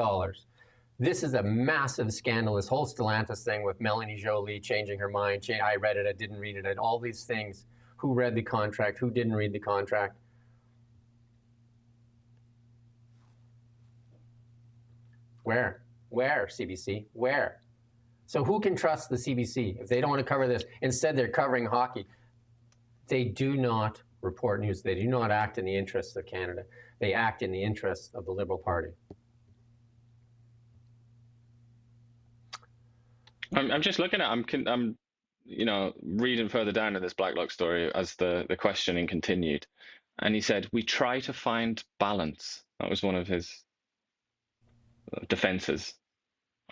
[SPEAKER 1] This is a massive scandal, this whole Stellantis thing with Melanie Joly changing her mind. I read it, I didn't read it, all these things. Who read the contract, who didn't read the contract. Where, CBC? Where? So who can trust the CBC if they don't want to cover this? Instead, they're covering hockey. They do not report news. They do not act in the interests of Canada. They act in the interests of the Liberal Party.
[SPEAKER 2] I'm just looking at, I'm reading further down in this Blacklock story as the questioning continued. And he said, we try to find balance. That was one of his defenses.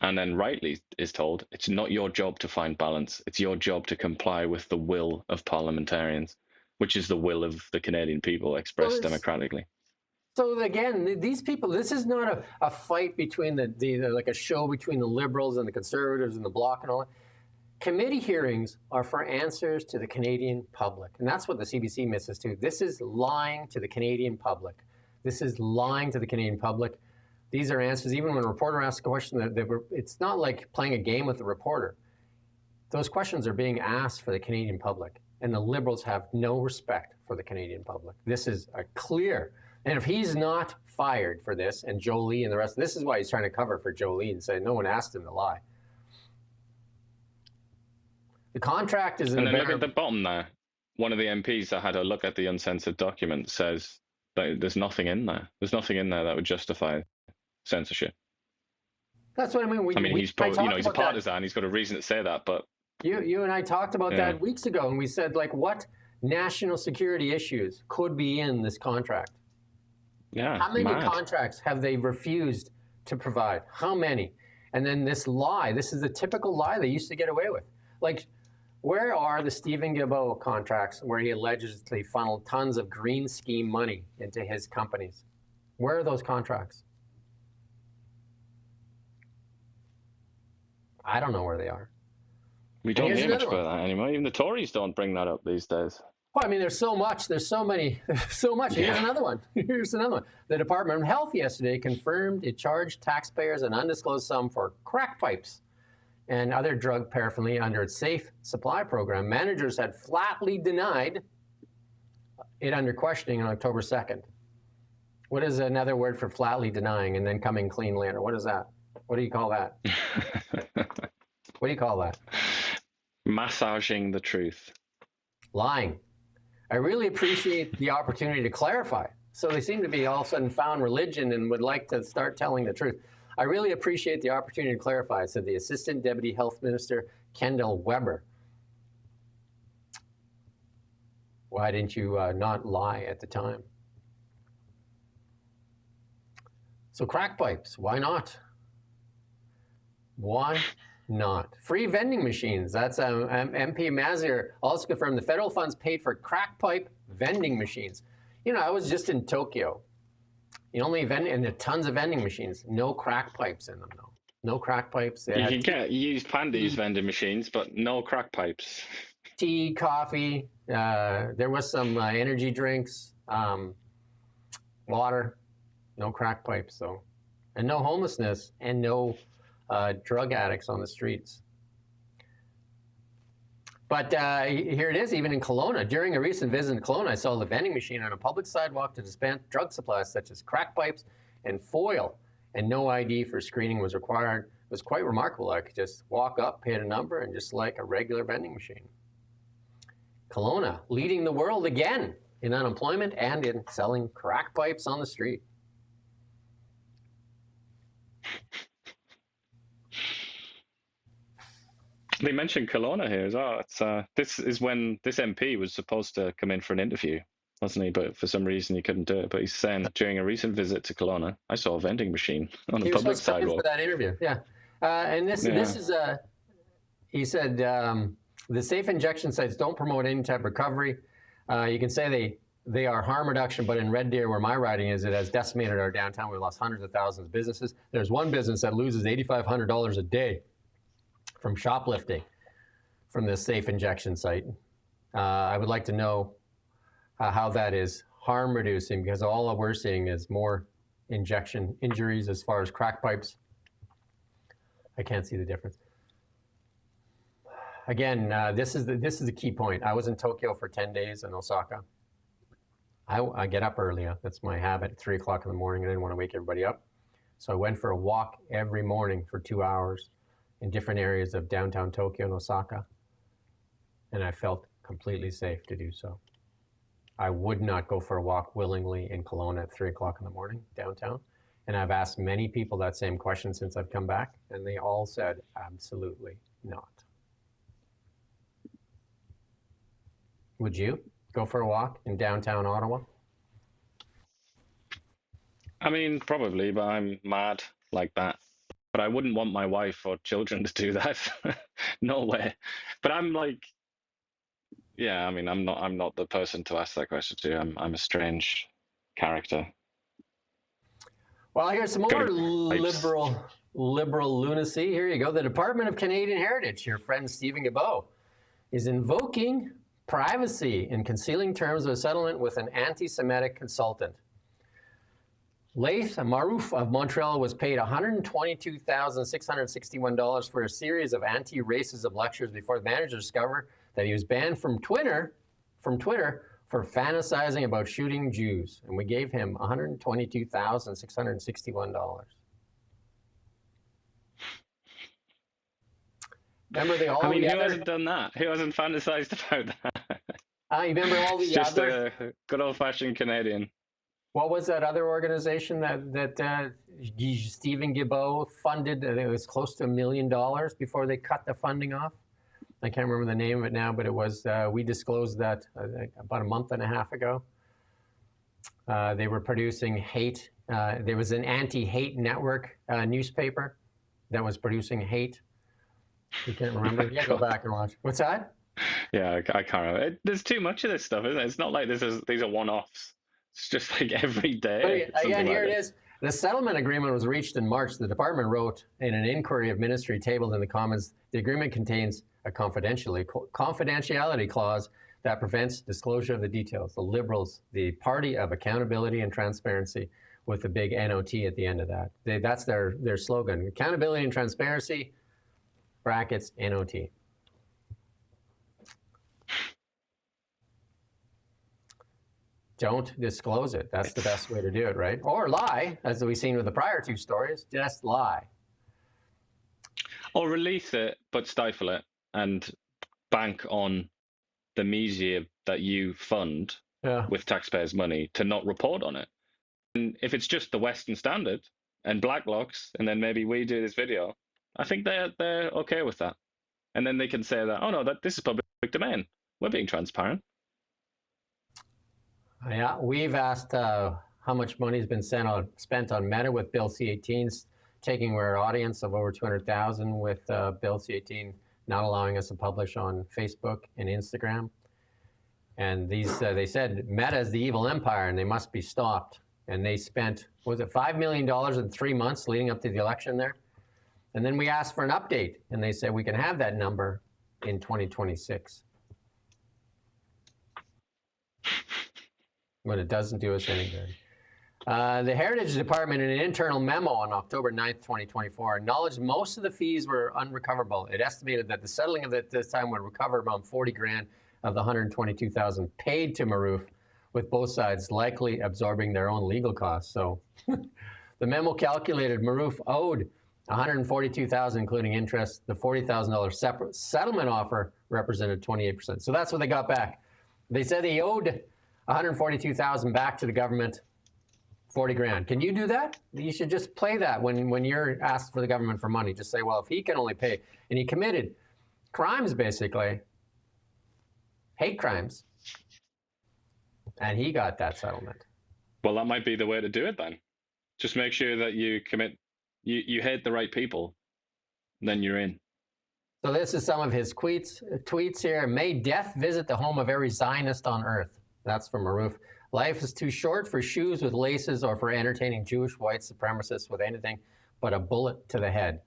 [SPEAKER 2] And then rightly is told, it's not your job to find balance. It's your job to comply with the will of parliamentarians, which is the will of the Canadian people expressed democratically.
[SPEAKER 1] So again, these people, this is not a fight between like a show between the Liberals and the Conservatives and the Bloc and all that. Committee hearings are for answers to the Canadian public. And that's what the CBC misses too. This is lying to the Canadian public. This is lying to the Canadian public. These are answers. Even when a reporter asks a question, it's not like playing a game with the reporter. Those questions are being asked for the Canadian public. And the Liberals have no respect for the Canadian public. This is a clear. And if he's not fired for this, and Jolie and the rest, this is why he's trying to cover for Jolie and say no one asked him to lie. The contract is in
[SPEAKER 2] the look at the bottom there. One of the MPs that had a look at the uncensored document says that there's nothing in there. There's nothing in there that would justify censorship.
[SPEAKER 1] That's what I mean.
[SPEAKER 2] He's a partisan. He's got a reason to say that, but
[SPEAKER 1] you and I talked about that weeks ago, and we said, like, what national security issues could be in this contract?
[SPEAKER 2] Yeah.
[SPEAKER 1] How many contracts have they refused to provide? How many? And then this lie, this is the typical lie they used to get away with. Like, where are the Stephen Guilbeault contracts where he allegedly funneled tons of green scheme money into his companies? Where are those contracts? I don't know where they are.
[SPEAKER 2] We don't
[SPEAKER 1] here's
[SPEAKER 2] hear much
[SPEAKER 1] another
[SPEAKER 2] about that anymore. Even the Tories don't bring that up these days.
[SPEAKER 1] Well, I mean, there's so much. There's so many. So much. Here's another one. Here's another one. The Department of Health yesterday confirmed it charged taxpayers an undisclosed sum for crack pipes and other drug paraphernalia under its safe supply program. Managers had flatly denied it under questioning on October 2nd. What is another word for flatly denying and then coming clean later? What is that? What do you call that? What do you call that?
[SPEAKER 2] Massaging the truth.
[SPEAKER 1] Lying. I really appreciate the opportunity to clarify. So they seem to be all of a sudden found religion and would like to start telling the truth. I really appreciate the opportunity to clarify, said the Assistant Deputy Health Minister, Kendall Weber. Why didn't you not lie at the time? So crack pipes, why not? Why not? Free vending machines. That's MP Mazir also confirmed the federal funds paid for crack pipe vending machines. You know, I was just in Tokyo. You only and there are tons of vending machines. No crack pipes in them, though. No crack pipes.
[SPEAKER 2] You can get used Pandy's vending machines, but no crack pipes.
[SPEAKER 1] Tea, coffee. There was some energy drinks, water. No crack pipes, though. And no homelessness and no drug addicts on the streets. But here it is, even in Kelowna. During a recent visit in Kelowna, I saw the vending machine on a public sidewalk to dispense drug supplies such as crack pipes and foil, and no ID for screening was required. It was quite remarkable. I could just walk up, hit a number, and just like a regular vending machine. Kelowna leading the world again in unemployment and in selling crack pipes on the street.
[SPEAKER 2] They mentioned Kelowna here as well. It's, this is when this MP was supposed to come in for an interview, wasn't he? But for some reason he couldn't do it. But he's saying during a recent visit to Kelowna, I saw a vending machine on a public sidewalk.
[SPEAKER 1] For that interview, yeah. And this is he said the safe injection sites don't promote any type of recovery. You can say they are harm reduction, but in Red Deer, where my riding is, it has decimated our downtown. We've lost hundreds of thousands of businesses. There's one business that loses $8,500 a day from shoplifting from this safe injection site. I would like to know how that is harm reducing, because all that we're seeing is more injection injuries as far as crack pipes. I can't see the difference. Again, this is the key point. I was in Tokyo for 10 days in Osaka. I get up early. That's my habit. 3 o'clock in the morning. I didn't want to wake everybody up. So I went for a walk every morning for 2 hours in different areas of downtown Tokyo and Osaka. And I felt completely safe to do so. I would not go for a walk willingly in Kelowna at 3 o'clock in the morning downtown. And I've asked many people that same question since I've come back, and they all said absolutely not. Would you go for a walk in downtown Ottawa?
[SPEAKER 2] I mean, probably, but I'm mad like that. But I wouldn't want my wife or children to do that. No way. But I'm like, yeah, I mean, I'm not the person to ask that question to. I'm a strange character.
[SPEAKER 1] Well, here's some more liberal lunacy. Here you go. The Department of Canadian Heritage, your friend Stephen Guilbeault, is invoking privacy and concealing terms of a settlement with an anti-Semitic consultant. Laith Marouf of Montreal was paid $122,661 for a series of anti-racism lectures before the manager discovered that he was banned from Twitter for fantasizing about shooting Jews. And we gave him $122,661. Remember
[SPEAKER 2] who hasn't done that? Who hasn't fantasized about that?
[SPEAKER 1] You remember all the
[SPEAKER 2] just
[SPEAKER 1] other...
[SPEAKER 2] a good old-fashioned Canadian.
[SPEAKER 1] What was that other organization that Stephen Guilbeault funded? It was close to $1 million before they cut the funding off. I can't remember the name of it now, but it was, we disclosed that about a month and a half ago. They were producing hate There was an anti-hate network newspaper that was producing hate. You can't remember? You gotta go back and watch. What's that?
[SPEAKER 2] Yeah, I can't remember. There's too much of this stuff, isn't it? It's not like these are one-offs. It's just like every day.
[SPEAKER 1] But again, here
[SPEAKER 2] like
[SPEAKER 1] it is. The settlement agreement was reached in March. The department wrote in an inquiry of ministry tabled in the Commons, the agreement contains a confidentiality clause that prevents disclosure of the details. The Liberals, the party of accountability and transparency, with the big NOT at the end of that. That's their slogan. Accountability and transparency, brackets, NOT. Don't disclose it. That's the best way to do it, right? Or lie, as we've seen with the prior two stories. Just lie.
[SPEAKER 2] Or release it, but stifle it and bank on the media that you fund with taxpayers' money to not report on it. And if it's just the Western Standard and Blacklocks, and then maybe we do this video, I think they're okay with that. And then they can say that, oh no, this is public domain. We're being transparent.
[SPEAKER 1] Yeah, we've asked how much money has been spent on Meta with Bill C-18's taking our audience of over 200,000 with Bill C-18 not allowing us to publish on Facebook and Instagram. And they said Meta is the evil empire and they must be stopped. And they spent, was it $5 million in 3 months leading up to the election there? And then we asked for an update and they said we can have that number in 2026. But it doesn't do us any good. The Heritage Department, in an internal memo on October 9th, 2024, acknowledged most of the fees were unrecoverable. It estimated that the settling of it this time would recover around 40 grand of the 122,000 paid to Maroof, with both sides likely absorbing their own legal costs. So the memo calculated Maroof owed 142,000, including interest. The $40,000 separate settlement offer represented 28%. So that's what they got back. They said he owed 142,000 back to the government, 40 grand. Can you do that? You should just play that when you're asked for the government for money. Just say, well, if he can only pay, and he committed crimes, basically, hate crimes, and he got that settlement.
[SPEAKER 2] Well, that might be the way to do it then. Just make sure that you you hate the right people, then you're in.
[SPEAKER 1] So this is some of his tweets here. May death visit the home of every Zionist on earth. That's from Maroof. Life is too short for shoes with laces or for entertaining Jewish white supremacists with anything but a bullet to the head.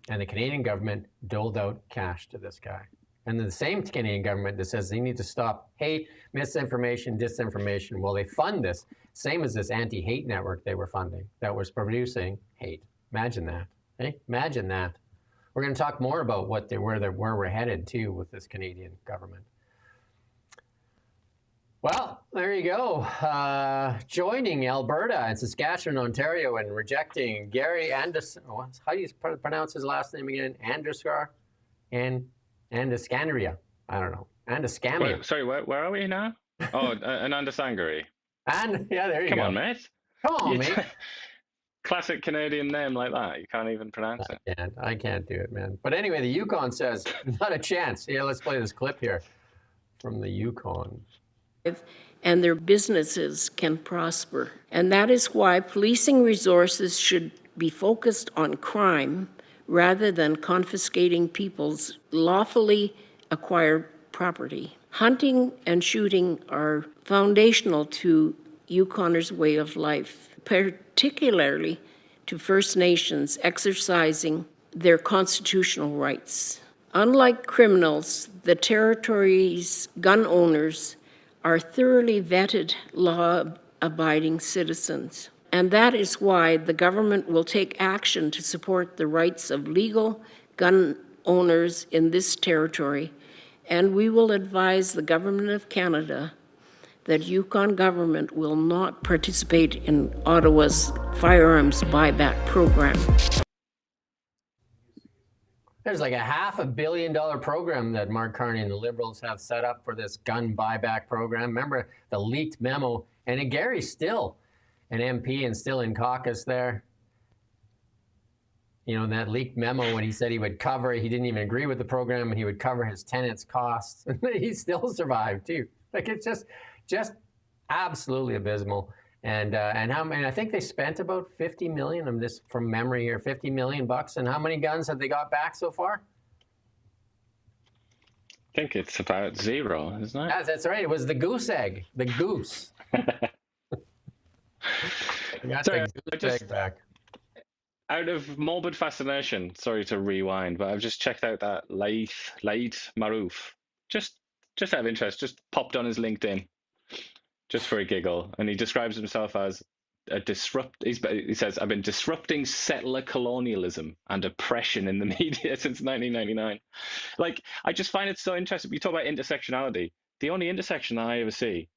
[SPEAKER 1] And the Canadian government doled out cash to this guy. And then the same Canadian government that says they need to stop hate, misinformation, disinformation. Well, they fund this, same as this anti-hate network they were funding that was producing hate. Imagine that. Hey, imagine that. We're going to talk more about where we're headed too with this Canadian government. Well, there you go. Joining Alberta and Saskatchewan, Ontario, and rejecting Gary Anderson. How do you pronounce his last name again? Andescar and Andescandria. I don't know. Andescamia.
[SPEAKER 2] Sorry, where are we now? Oh, Ananda Sangari.
[SPEAKER 1] And yeah, there you go.
[SPEAKER 2] Come on, mate.
[SPEAKER 1] Come on, mate.
[SPEAKER 2] Classic Canadian name like that. You can't even pronounce it.
[SPEAKER 1] I can't do it, man. But anyway, the Yukon says, not a chance. Yeah, let's play this clip here from the Yukon.
[SPEAKER 10] And their businesses can prosper. And that is why policing resources should be focused on crime rather than confiscating people's lawfully acquired property. Hunting and shooting are foundational to Yukoners' way of life, particularly to First Nations exercising their constitutional rights. Unlike criminals, the territory's gun owners are thoroughly vetted, law-abiding citizens. And that is why the government will take action to support the rights of legal gun owners in this territory. And we will advise the Government of Canada that Yukon government will not participate in Ottawa's firearms buyback program.
[SPEAKER 1] There's like a $500 million program that Mark Carney and the Liberals have set up for this gun buyback program. Remember the leaked memo? And Gary's still an MP and still in caucus there. You know, that leaked memo when he said he would cover, he didn't even agree with the program, and he would cover his tenants' costs. He still survived too. Like, it's just absolutely abysmal. And how many? I think they spent about 50 million. I'm just from memory here, 50 million bucks. And how many guns have they got back so far?
[SPEAKER 2] I think it's about 0, isn't it?
[SPEAKER 1] Yeah, that's right. It was the goose egg, the goose. We got
[SPEAKER 2] Sorry,
[SPEAKER 1] the goose egg back.
[SPEAKER 2] Out of morbid fascination, sorry to rewind, but I've just checked out that Laith Marouf. Just out of interest, just popped on his LinkedIn, just for a giggle, and he describes himself as a he says, "I've been disrupting settler colonialism and oppression in the media since 1999." Like, I just find it so interesting. You talk about intersectionality. The only intersection I ever see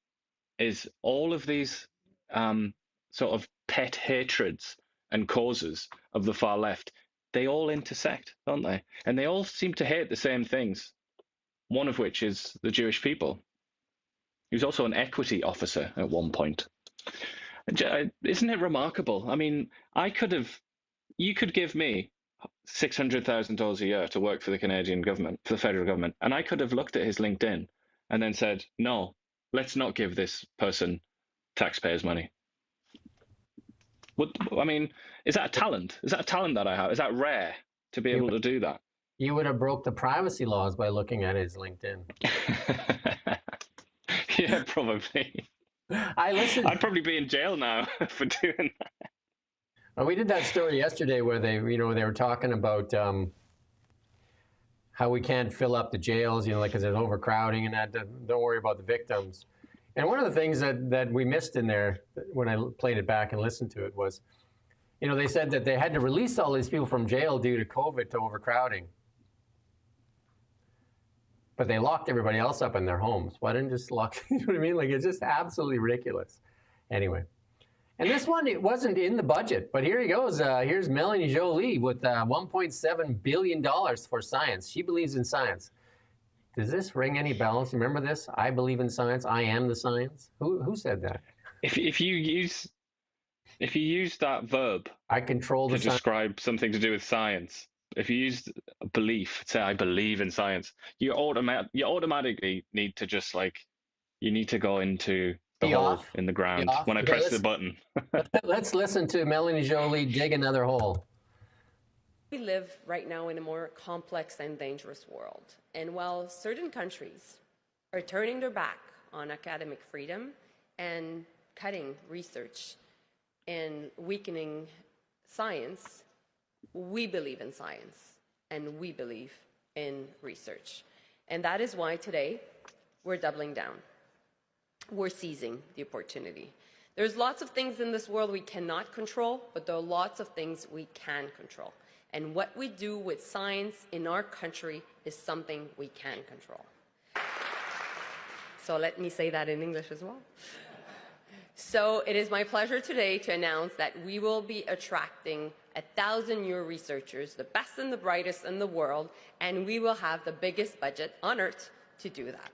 [SPEAKER 2] is all of these sort of pet hatreds and causes of the far left. They all intersect, don't they? And they all seem to hate the same things, one of which is the Jewish people. He was also an equity officer at one point. Isn't it remarkable? I mean, you could give me $600,000 a year to work for the Canadian government, for the federal government, and I could have looked at his LinkedIn and then said, no, let's not give this person taxpayers' money. I mean, is that a talent? Is that a talent that I have? Is that rare to be able to do that?
[SPEAKER 1] You would have broke the privacy laws by looking at his LinkedIn.
[SPEAKER 2] Yeah, probably. I'd probably be in jail now for doing that.
[SPEAKER 1] Well, we did that story yesterday where they were talking about how we can't fill up the jails, like because there's overcrowding and that. Don't worry about the victims. And one of the things that we missed in there when I played it back and listened to it was, they said that they had to release all these people from jail due to COVID, to overcrowding. But they locked everybody else up in their homes. Why didn't just lock, you know what I mean? Like, it's just absolutely ridiculous. Anyway. And this one, it wasn't in the budget, but here he goes. Here's Melanie Joly with $1.7 billion for science. She believes in science. Does this ring any bells? Remember this? I believe in science. I am the science. Who said that?
[SPEAKER 2] If you use that verb,
[SPEAKER 1] I control
[SPEAKER 2] to describe something to do with science. If you use belief, say I believe in science, you automatically need to just you need to go into the hole in the ground when I press the button.
[SPEAKER 1] Let's listen to Melanie Joly dig another hole.
[SPEAKER 11] We live right now in a more complex and dangerous world. And while certain countries are turning their back on academic freedom and cutting research and weakening science, we believe in science and we believe in research. And that is why today we're doubling down. We're seizing the opportunity. There's lots of things in this world we cannot control, but there are lots of things we can control. And what we do with science in our country is something we can control. So let me say that in English as well. So it is my pleasure today to announce that we will be attracting 1,000 new researchers, the best and the brightest in the world, and we will have the biggest budget on earth to do that.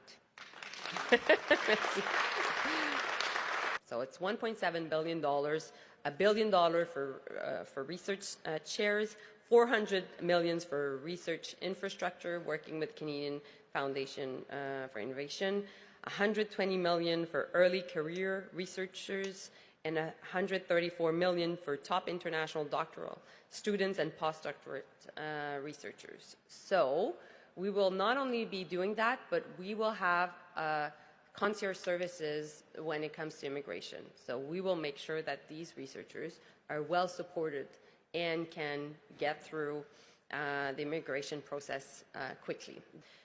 [SPEAKER 11] So it's $1.7 billion, $1 billion for research chairs, $400 million for research infrastructure, working with Canadian Foundation for Innovation, $120 million for early career researchers, and $134 million for top international doctoral students and postdoctorate researchers. So we will not only be doing that, but we will have concierge services when it comes to immigration. So we will make sure that these researchers are well supported and can get through the immigration process quickly.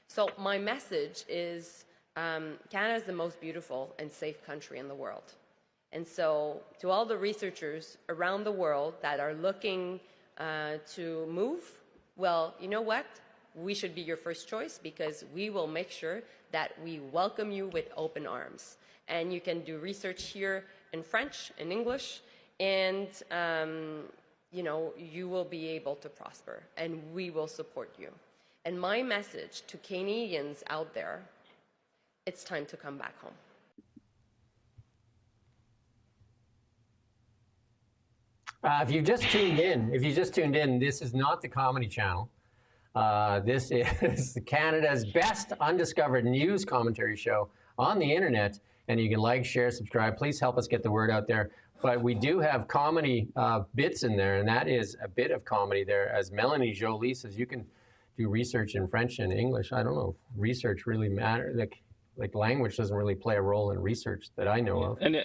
[SPEAKER 11] So my message is Canada is the most beautiful and safe country in the world. And so to all the researchers around the world that are looking to move, well, you know what? We should be your first choice because we will make sure that we welcome you with open arms. And you can do research here in French and English, and you will be able to prosper, and we will support you. And my message to Canadians out there, it's time to come back home.
[SPEAKER 1] If you just tuned in, this is not the Comedy Channel. This is Canada's best undiscovered news commentary show on the internet. And you can like, share, subscribe. Please help us get the word out there. But we do have comedy bits in there, and that is a bit of comedy there. As Melanie Jolie says, you can do research in French and English. I don't know if research really matters. Like language doesn't really play a role in research that I know of.
[SPEAKER 2] And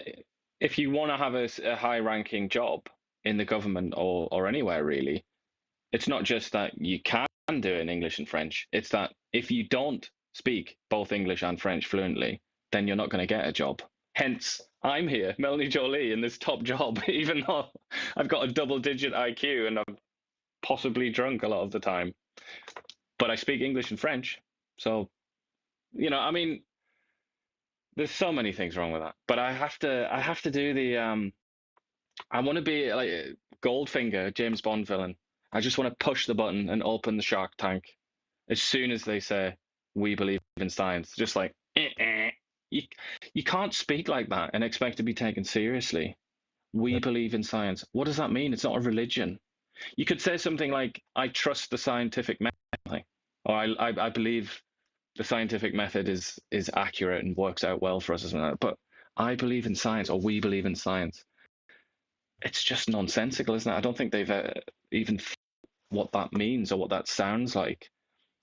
[SPEAKER 2] if you want to have a high-ranking job in the government or anywhere really, it's not just that you can do it in English and French. It's that if you don't speak both English and French fluently, then you're not going to get a job. Hence, I'm here, Melanie Jolie, in this top job, even though I've got a double-digit IQ and I'm possibly drunk a lot of the time. But I speak English and French. So, you know, I mean, there's so many things wrong with that. But I have to do the I want to be like Goldfinger, James Bond villain. I just want to push the button and open the Shark Tank as soon as they say we believe in science. Just like you can't speak like that and expect to be taken seriously. We believe in science. What does that mean? It's not a religion. You could say something like, I trust the scientific method, or I believe the scientific method is accurate and works out well for us, or something like that. But I believe in science, or we believe in science. It's just nonsensical, isn't it? I don't think they've even what that means or what that sounds like,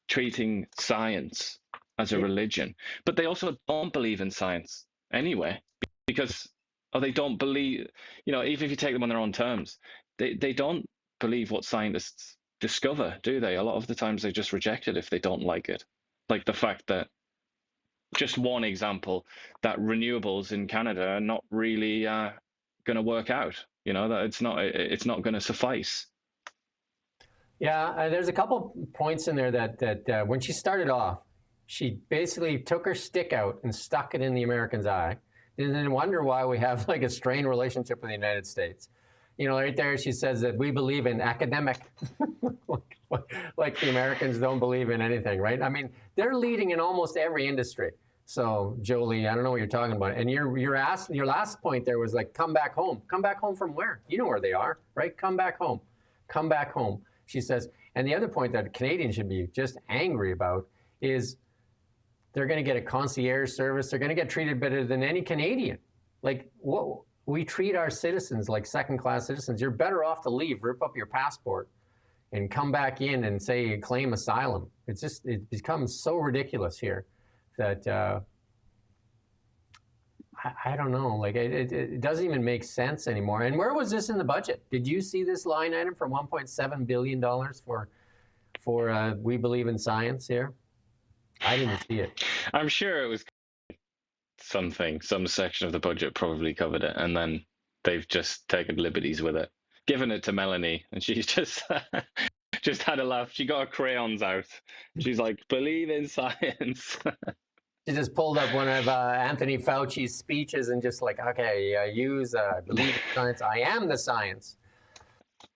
[SPEAKER 2] treating science as a religion. But they also don't believe in science anyway, because they don't believe, you know, even if you take them on their own terms, they don't believe what scientists discover, do they? A lot of the times they just reject it if they don't like it. Like the fact that, just one example, that renewables in Canada are not really going to work out. You know, that it's not going to suffice.
[SPEAKER 1] Yeah, there's a couple points in there that when she started off, she basically took her stick out and stuck it in the American's eye, and then wonder why we have like a strained relationship with the United States. You know, right there, she says that we believe in academic, like the Americans don't believe in anything, right? I mean, they're leading in almost every industry. So, Jolie, I don't know what you're talking about. And your last point there was like, come back home. Come back home from where? You know where they are, right? Come back home. Come back home, she says. And the other point that Canadians should be just angry about is they're going to get a concierge service. They're going to get treated better than any Canadian. Like, what? We treat our citizens like second-class citizens. You're better off to leave, rip up your passport, and come back in and say claim asylum. It becomes so ridiculous here that I don't know. Like it doesn't even make sense anymore. And where was this in the budget? Did you see this line item for $1.7 billion for We Believe in Science here? I didn't see it.
[SPEAKER 2] I'm sure it was some section of the budget probably covered it, and then they've just taken liberties with it, given it to Melanie, and she's just just had a laugh. She got her crayons out. She's like, believe in science.
[SPEAKER 1] She just pulled up one of Anthony Fauci's speeches and just like, okay, use believe in science. I am the science.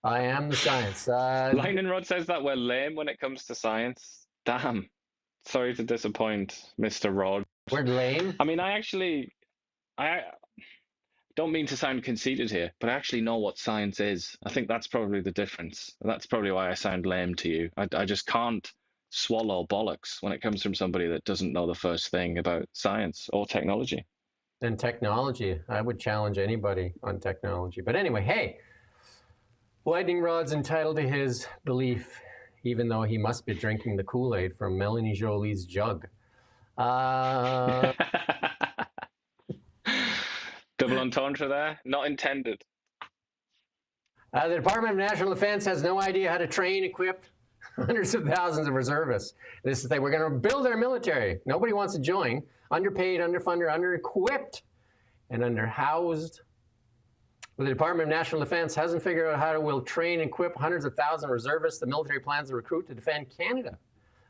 [SPEAKER 1] I am the science.
[SPEAKER 2] Lightning Rod says that we're lame when it comes to science. Damn. Sorry to disappoint, Mr. Rod.
[SPEAKER 1] We're lame?
[SPEAKER 2] I mean, I don't mean to sound conceited here, but I actually know what science is. I think that's probably the difference. That's probably why I sound lame to you. I just can't swallow bollocks when it comes from somebody that doesn't know the first thing about science or technology.
[SPEAKER 1] And technology. I would challenge anybody on technology. But anyway, hey, Lightning Rod's entitled to his belief, even though he must be drinking the Kool-Aid from Melanie Jolie's jug.
[SPEAKER 2] Double entendre there, not intended.
[SPEAKER 1] The Department of National Defense has no idea how to train, equip hundreds of thousands of reservists. This is the thing, we're going to build our military. Nobody wants to join. Underpaid, underfunded, under-equipped, and underhoused. The Department of National Defense hasn't figured out how to will train and equip hundreds of thousands of reservists the military plans to recruit to defend Canada.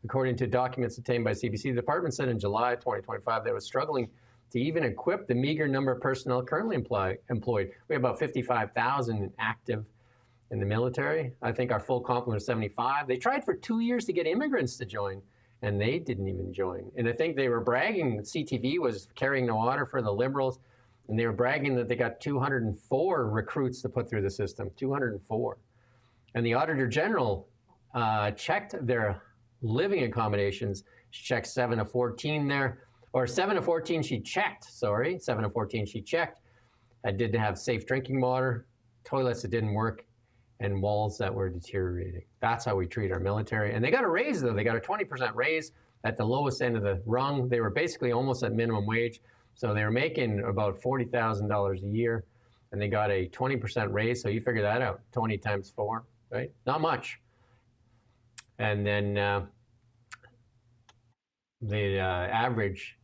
[SPEAKER 1] According to documents obtained by CBC, the department said in July 2025 that it was struggling to even equip the meager number of personnel currently employed. We have about 55,000 active in the military. I think our full complement is 75. They tried for 2 years to get immigrants to join, and they didn't even join. And I think they were bragging that CTV was carrying the water for the Liberals, and they were bragging that they got 204 recruits to put through the system, 204. And the Auditor General checked their living accommodations. She checked 7 of 14 there. Or 7 of 14 she checked, sorry. 7 of 14 she checked. I didn't have safe drinking water, toilets that didn't work, and walls that were deteriorating. That's how we treat our military. And they got a raise, though. They got a 20% raise at the lowest end of the rung. They were basically almost at minimum wage. So they were making about $40,000 a year, and they got a 20% raise. So you figure that out, 20 times 4, right? Not much. And then the average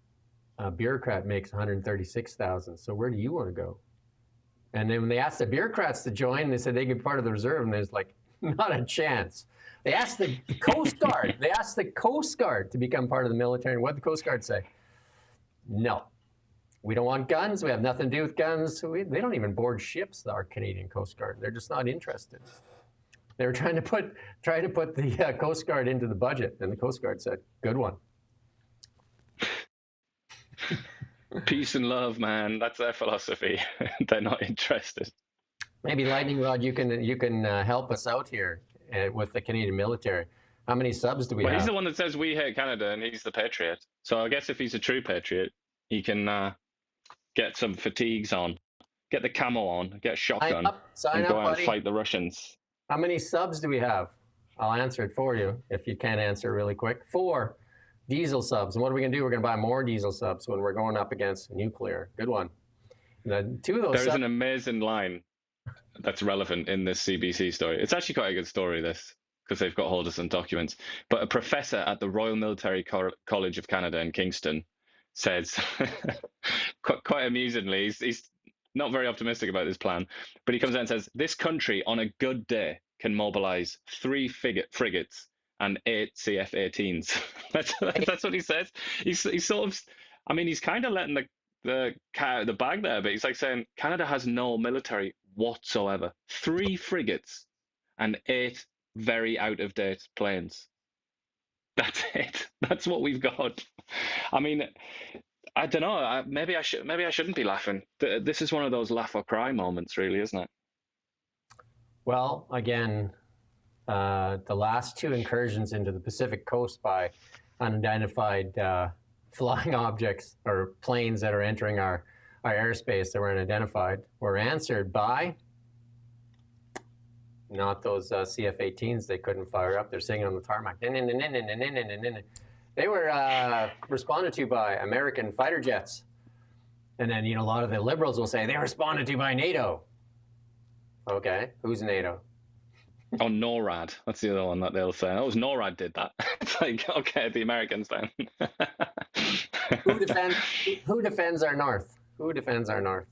[SPEAKER 1] bureaucrat makes $136,000. So where do you want to go? And then when they asked the bureaucrats to join, they said they could be part of the reserve, and there's like, not a chance. They asked the Coast Guard, they asked the Coast Guard to become part of the military, and what did the Coast Guard say? No. We don't want guns, we have nothing to do with guns. They don't even board ships, our Canadian Coast Guard. They're just not interested. They were trying to put the Coast Guard into the budget, and the Coast Guard said, good one.
[SPEAKER 2] Peace and love, man. That's their philosophy. They're not interested.
[SPEAKER 1] Maybe Lightning Rod, you can help us out here with the Canadian military. How many subs do we have?
[SPEAKER 2] He's the one that says we hate Canada, and he's the patriot. So I guess if he's a true patriot, he can get some fatigues on, get the camo on, get a shotgun, and go out and fight the Russians.
[SPEAKER 1] How many subs do we have? I'll answer it for you if you can't answer really quick. 4 diesel subs. And what are we going to do? We're going to buy more diesel subs when we're going up against nuclear. Good one. Now, 2 of those
[SPEAKER 2] There's an amazing line that's relevant in this CBC story. It's actually quite a good story, this, because they've got hold of some documents. But a professor at the Royal Military College of Canada in Kingston says, quite amusingly, he's not very optimistic about this plan, but he comes out and says, this country on a good day can mobilize 3 frigates and 8 CF-18s. That's what he says. He's sort of, I mean, he's kind of letting the cat out of the bag there, but he's like saying Canada has no military whatsoever. 3 frigates and 8 very out-of-date planes. That's it. That's what we've got. I mean, I don't know. Maybe I shouldn't be laughing. This is one of those laugh or cry moments, really, isn't it?
[SPEAKER 1] Well, again, the last 2 incursions into the Pacific coast by unidentified flying objects or planes that are entering our airspace that were unidentified were answered by not those CF-18s they couldn't fire up. They're sitting on the tarmac. They were responded to by American fighter jets. And then, a lot of the liberals will say they responded to by NATO. Okay, who's NATO?
[SPEAKER 2] Oh, NORAD. That's the other one that they'll say. Oh, NORAD did that. It's like, okay, the Americans then.
[SPEAKER 1] Who defends our north? Who defends our north?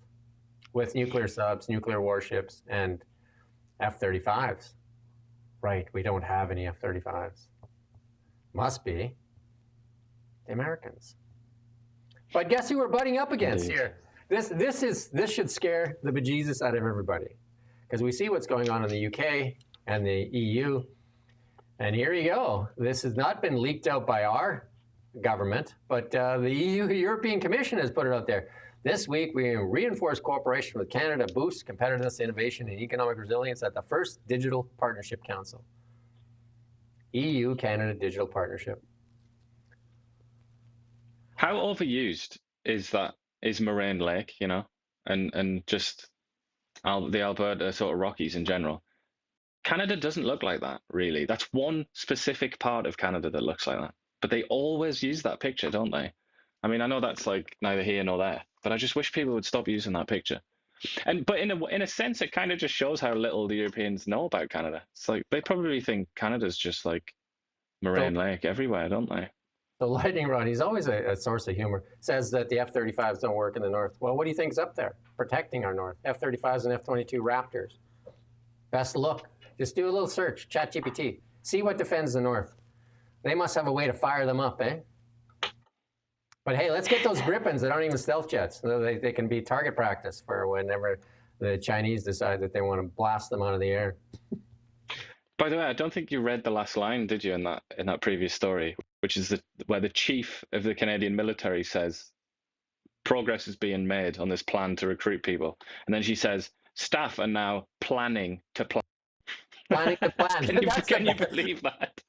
[SPEAKER 1] With nuclear subs, nuclear warships, and F-35s. Right, we don't have any F-35s. Must be the Americans. But guess who we're butting up against here? This should scare the bejesus out of everybody. Because we see what's going on in the UK and the EU. And here you go. This has not been leaked out by our government, but the European Commission has put it out there. This week, we reinforce cooperation with Canada, boost competitiveness, innovation, and economic resilience at the first Digital Partnership Council. EU-Canada Digital Partnership.
[SPEAKER 2] How overused is Moraine Lake, and just the Alberta sort of Rockies in general? Canada doesn't look like that, really. That's one specific part of Canada that looks like that. But they always use that picture, don't they? I mean, I know that's like neither here nor there, but I just wish people would stop using that picture. But in a sense, it kind of just shows how little the Europeans know about Canada. It's like they probably think Canada's just like Moraine Lake everywhere, don't they?
[SPEAKER 1] The Lightning Rod, he's always a source of humor, says that the F-35s don't work in the north. Well, what do you think's up there protecting our north? F-35s and F-22 Raptors. Best look. Just do a little search, ChatGPT. See what defends the north. They must have a way to fire them up, eh? But hey, let's get those Gripens that aren't even stealth jets. They can be target practice for whenever the Chinese decide that they want to blast them out of the air.
[SPEAKER 2] By the way, I don't think you read the last line, did you, in that previous story, which is where the chief of the Canadian military says progress is being made on this plan to recruit people. And then she says, staff are now planning to plan.
[SPEAKER 1] Planning to plan.
[SPEAKER 2] Can you believe that?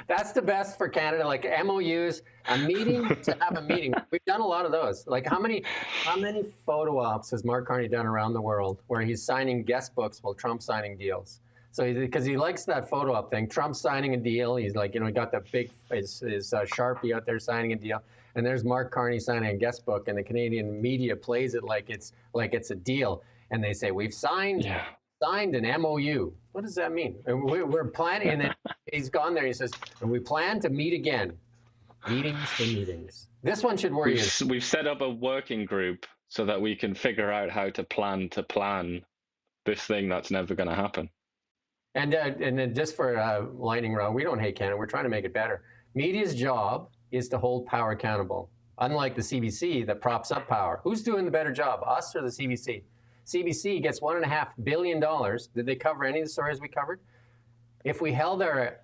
[SPEAKER 1] That's the best for Canada, like MOUs, a meeting to have a meeting. We've done a lot of those. Like how many photo ops has Mark Carney done around the world where he's signing guest books while Trump's signing deals? So because he likes that photo op thing, Trump's signing a deal. He's like, he got that big his Sharpie out there signing a deal, and there's Mark Carney signing a guest book, and the Canadian media plays it like it's a deal, and they say we've signed an MOU. What does that mean? And we're planning, and then he's gone there. He says, and we plan to meet again. Meetings for meetings. This one should worry you.
[SPEAKER 2] We've set up a working group so that we can figure out how to plan this thing that's never going to happen.
[SPEAKER 1] And then just for lightning round, we don't hate Canada. We're trying to make it better. Media's job is to hold power accountable. Unlike the CBC that props up power. Who's doing the better job, us or the CBC? CBC gets $1.5 billion. Did they cover any of the stories we covered? If we held our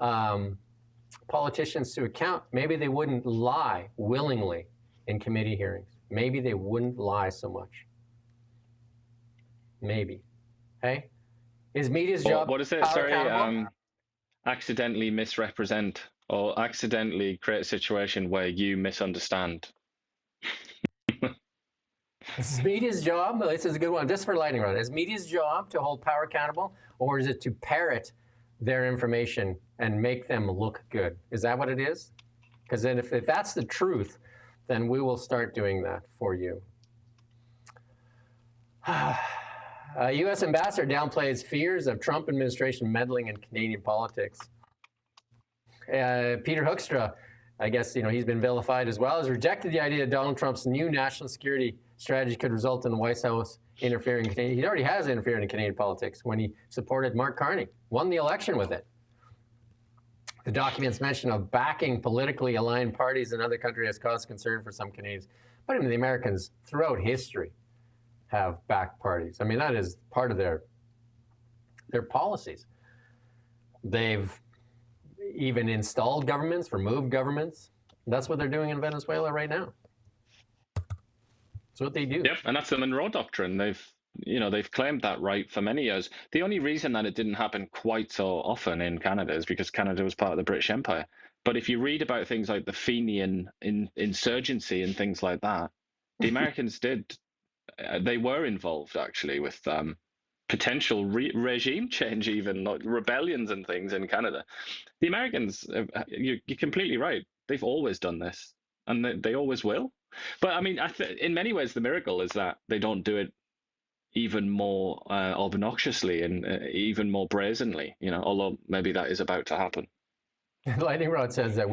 [SPEAKER 1] politicians to account, maybe they wouldn't lie willingly in committee hearings. Maybe they wouldn't lie so much. Maybe. Hey? Is media's job?
[SPEAKER 2] What is it? Sorry, accidentally misrepresent or accidentally create a situation where you misunderstand.
[SPEAKER 1] Is media's job? This is a good one. Just for lightning round. Is media's job to hold power accountable, or is it to parrot their information and make them look good? Is that what it is? Because then, if that's the truth, then we will start doing that for you. U.S. ambassador downplays fears of Trump administration meddling in Canadian politics. Peter Hoekstra, I guess he's been vilified as well, has rejected the idea that Donald Trump's new national security strategy could result in the White House interfering in Canadian. He already has interfered in Canadian politics when he supported Mark Carney, won the election with it. The documents mention of backing politically aligned parties in other countries has caused concern for some Canadians. But I mean, the Americans throughout history have backed parties. I mean, that is part of their policies. They've even installed governments, removed governments. That's what they're doing in Venezuela right now. That's what they do.
[SPEAKER 2] Yep, and that's the Monroe Doctrine. They've claimed that right for many years. The only reason that it didn't happen quite so often in Canada is because Canada was part of the British Empire. But if you read about things like the Fenian insurgency and things like that, the Americans did. They were involved actually with potential regime change, even like rebellions and things in Canada. The Americans, you're completely right. They've always done this, and they always will. But I mean, in many ways, the miracle is that they don't do it even more obnoxiously and even more brazenly. Although maybe that is about to happen.
[SPEAKER 1] Lightning Rod says that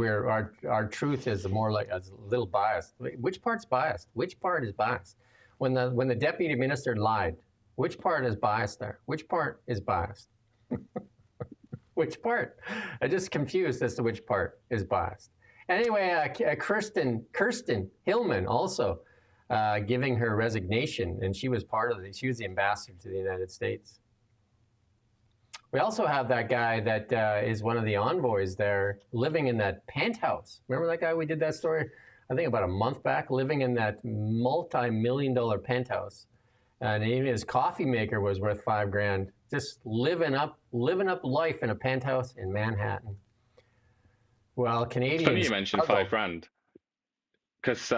[SPEAKER 1] our truth is more like a little biased. Which part's biased? Which part is biased? When the deputy minister lied, which part is biased there? Which part is biased? Which part? I'm just confused as to which part is biased. Anyway, Kirsten Hillman also giving her resignation, and she was she was the ambassador to the United States. We also have that guy that is one of the envoys there, living in that penthouse. Remember that guy? We did that story, I think, about a month back, living in that multi-million-dollar penthouse. And even his coffee maker was worth $5,000. Just living up life in a penthouse in Manhattan. Well, Canadians.
[SPEAKER 2] Funny you mentioned $5,000, because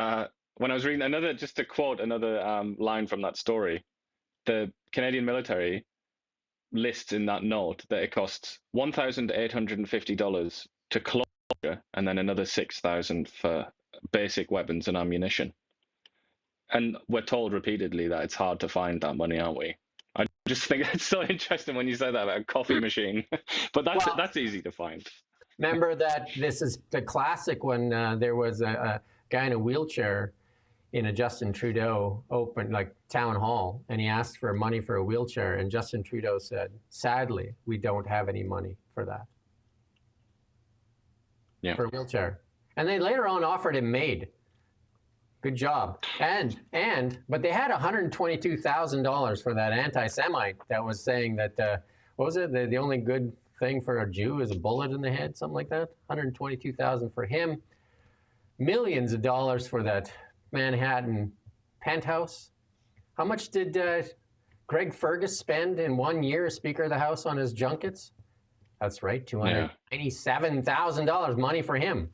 [SPEAKER 2] when I was reading just to quote another line from that story, the Canadian military lists in that note that it costs $1,850 to close, and then another $6,000 for basic weapons and ammunition. And we're told repeatedly that it's hard to find that money, aren't we? I just think it's so interesting when you say that about a coffee machine, but that's easy to find.
[SPEAKER 1] Remember that this is the classic when there was a guy in a wheelchair in a Justin Trudeau town hall, and he asked for money for a wheelchair, and Justin Trudeau said, "Sadly, we don't have any money for that."
[SPEAKER 2] Yeah.
[SPEAKER 1] For a wheelchair. And they later on offered him MAID. Good job. But they had $122,000 for that anti-Semite that was saying that, what was it? The only good thing for a Jew is a bullet in the head, something like that. $122,000 for him. Millions of dollars for that Manhattan penthouse. How much did Greg Fergus spend in 1 year as Speaker of the House on his junkets? That's right, $297,000 money for him.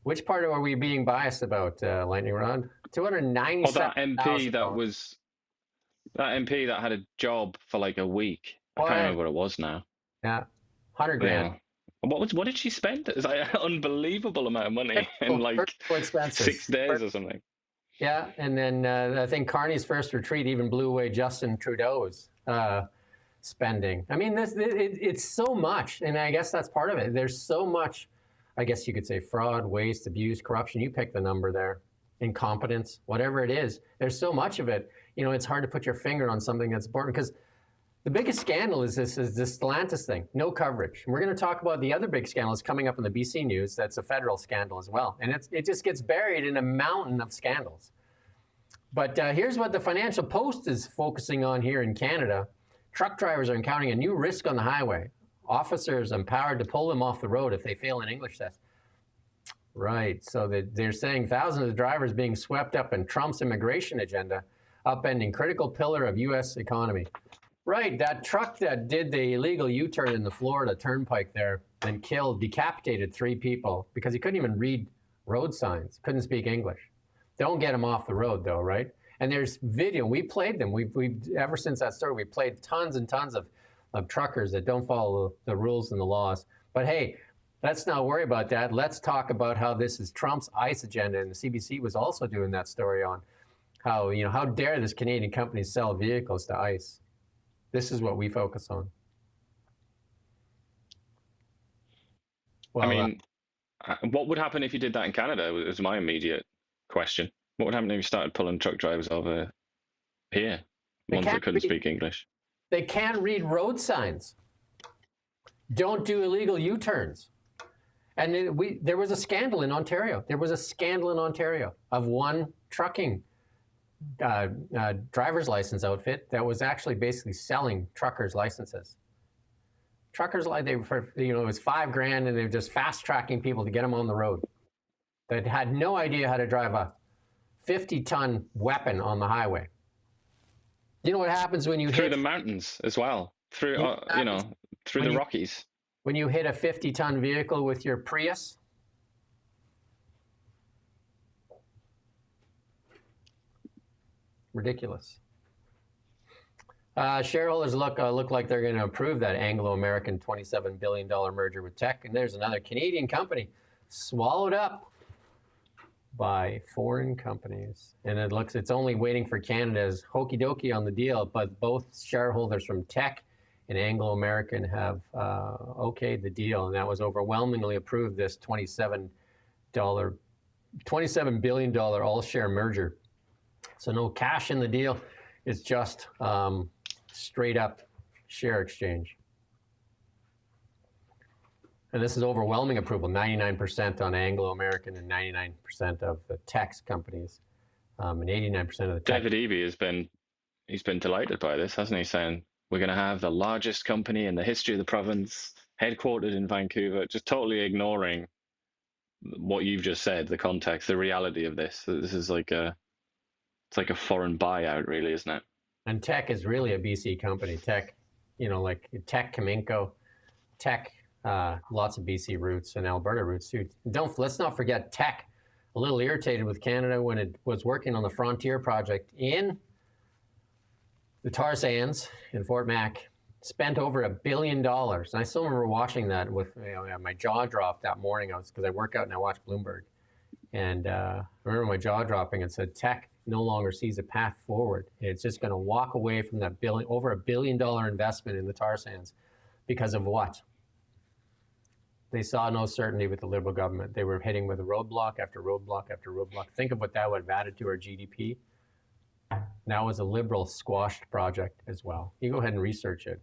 [SPEAKER 1] Which part are we being biased about, Lightning Rod? $297,000.
[SPEAKER 2] Oh, that MP that had a job for like a week. I can't remember what it was now.
[SPEAKER 1] Yeah, 100 grand.
[SPEAKER 2] Yeah. What did she spend? It's like an unbelievable amount of money in like 6 days or something.
[SPEAKER 1] Yeah, and then I think Carney's first retreat even blew away Justin Trudeau's spending. I mean, it's so much, and I guess that's part of it. There's so much, I guess you could say, fraud, waste, abuse, corruption. You pick the number there. Incompetence, whatever it is. There's so much of it. You know, it's hard to put your finger on something that's important, because the biggest scandal is this Stellantis thing. No coverage. And we're going to talk about the other big scandal that's coming up in the BC news. That's a federal scandal as well. And it just gets buried in a mountain of scandals. But here's what the Financial Post is focusing on here in Canada. Truck drivers are encountering a new risk on the highway. Officers empowered to pull them off the road if they fail an English test. Right, so they're saying thousands of drivers being swept up in Trump's immigration agenda, upending critical pillar of U.S. economy. Right, that truck that did the illegal U-turn in the Florida Turnpike there and decapitated 3 people because he couldn't even read road signs, couldn't speak English. Don't get him off the road though, right? And there's video, we played them. We've ever since that started, we played tons and tons of truckers that don't follow the rules and the laws. But hey, let's not worry about that. Let's talk about how this is Trump's ICE agenda, and the CBC was also doing that story on how, you know, how dare this Canadian company sell vehicles to ICE. This is what we focus on. Well,
[SPEAKER 2] I mean, what would happen if you did that in Canada was my immediate question. What would happen if you started pulling truck drivers over here, ones that couldn't speak English?
[SPEAKER 1] They can't read road signs. Don't do illegal U-turns. And there was a scandal in Ontario. There was a scandal in Ontario of one trucking driver's license outfit that was actually basically selling truckers' licenses. Truckers, it was $5,000, and they were just fast tracking people to get them on the road. That had no idea how to drive a 50-ton weapon on the highway. You know what happens when you
[SPEAKER 2] through the mountains as well, through through the Rockies.
[SPEAKER 1] When you hit a 50-ton vehicle with your Prius. Ridiculous. Shareholders look like they're going to approve that Anglo-American $27 billion merger with Teck, and there's another Canadian company swallowed up by foreign companies. And it's only waiting for Canada's hokey dokey on the deal, but both shareholders from Teck and Anglo-American have okayed the deal, and that was overwhelmingly approved, this $27 billion all-share merger. So no cash in the deal. It's just straight up share exchange. And this is overwhelming approval, 99% on Anglo-American and 99% of the Teck companies, and 89% of the Teck.
[SPEAKER 2] David Eby he's been delighted by this, hasn't he? Saying we're going to have the largest company in the history of the province, headquartered in Vancouver, just totally ignoring what you've just said, the context, the reality of this. This is like it's like a foreign buyout, really, isn't it?
[SPEAKER 1] And Teck is really a BC company. Teck, like Teck, Cominco, Teck, lots of BC roots and Alberta roots too. Let's not forget Teck, a little irritated with Canada when it was working on the Frontier project in the tar sands in Fort Mac, spent over $1 billion. And I still remember watching that with my jaw dropped that morning. Because I work out and I watch Bloomberg. And I remember my jaw dropping and said, Teck no longer sees a path forward. It's just going to walk away from that over $1 billion investment in the tar sands because of what? They saw no certainty with the Liberal government. They were hitting with a roadblock after roadblock after roadblock. Think of what that would have added to our GDP. That was a Liberal squashed project as well. You go ahead and research it.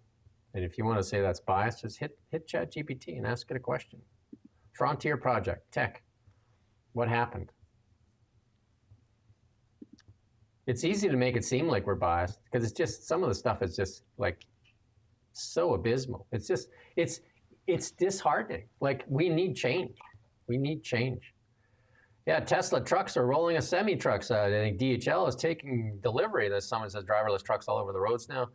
[SPEAKER 1] And if you want to say that's biased, just hit ChatGPT and ask it a question. Frontier project, Teck. What happened? It's easy to make it seem like we're biased because it's just, some of the stuff is just like so abysmal. It's disheartening. Like, we need change. We need change. Yeah, Tesla trucks are rolling a semi-trucks. I think DHL is taking delivery. There's someone says driverless trucks all over the roads now.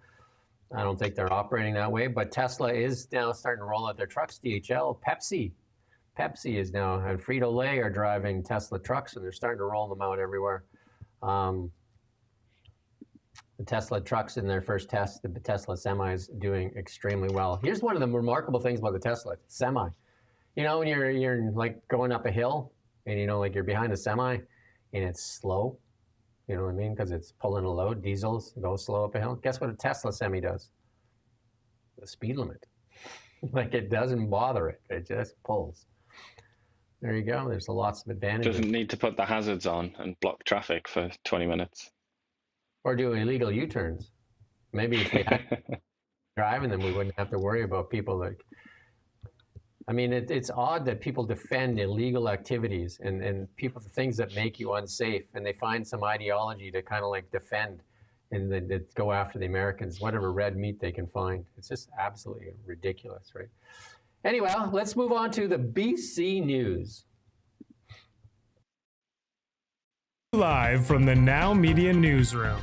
[SPEAKER 1] I don't think they're operating that way, but Tesla is now starting to roll out their trucks. DHL, Pepsi is now, and Frito-Lay are driving Tesla trucks, and they're starting to roll them out everywhere. The Tesla trucks in their first test, the Tesla semi is doing extremely well. Here's one of the remarkable things about the Tesla semi. You know, when you're like going up a hill, and you know, like you're behind a semi, and it's slow. You know what I mean? Because it's pulling a load. Diesels go slow up a hill. Guess what a Tesla semi does? The speed limit. Like it doesn't bother it. It just pulls. There you go. There's lots of advantages.
[SPEAKER 2] Doesn't need to put the hazards on and block traffic for 20 minutes.
[SPEAKER 1] Or do illegal U-turns. Maybe if we had driving them, we wouldn't have to worry about people that... I mean, it's odd that people defend illegal activities and people, things that make you unsafe, and they find some ideology to kind of like defend and they go after the Americans, whatever red meat they can find. It's just absolutely ridiculous, right? Anyway, let's move on to the BC news.
[SPEAKER 12] Live from the Now Media newsroom.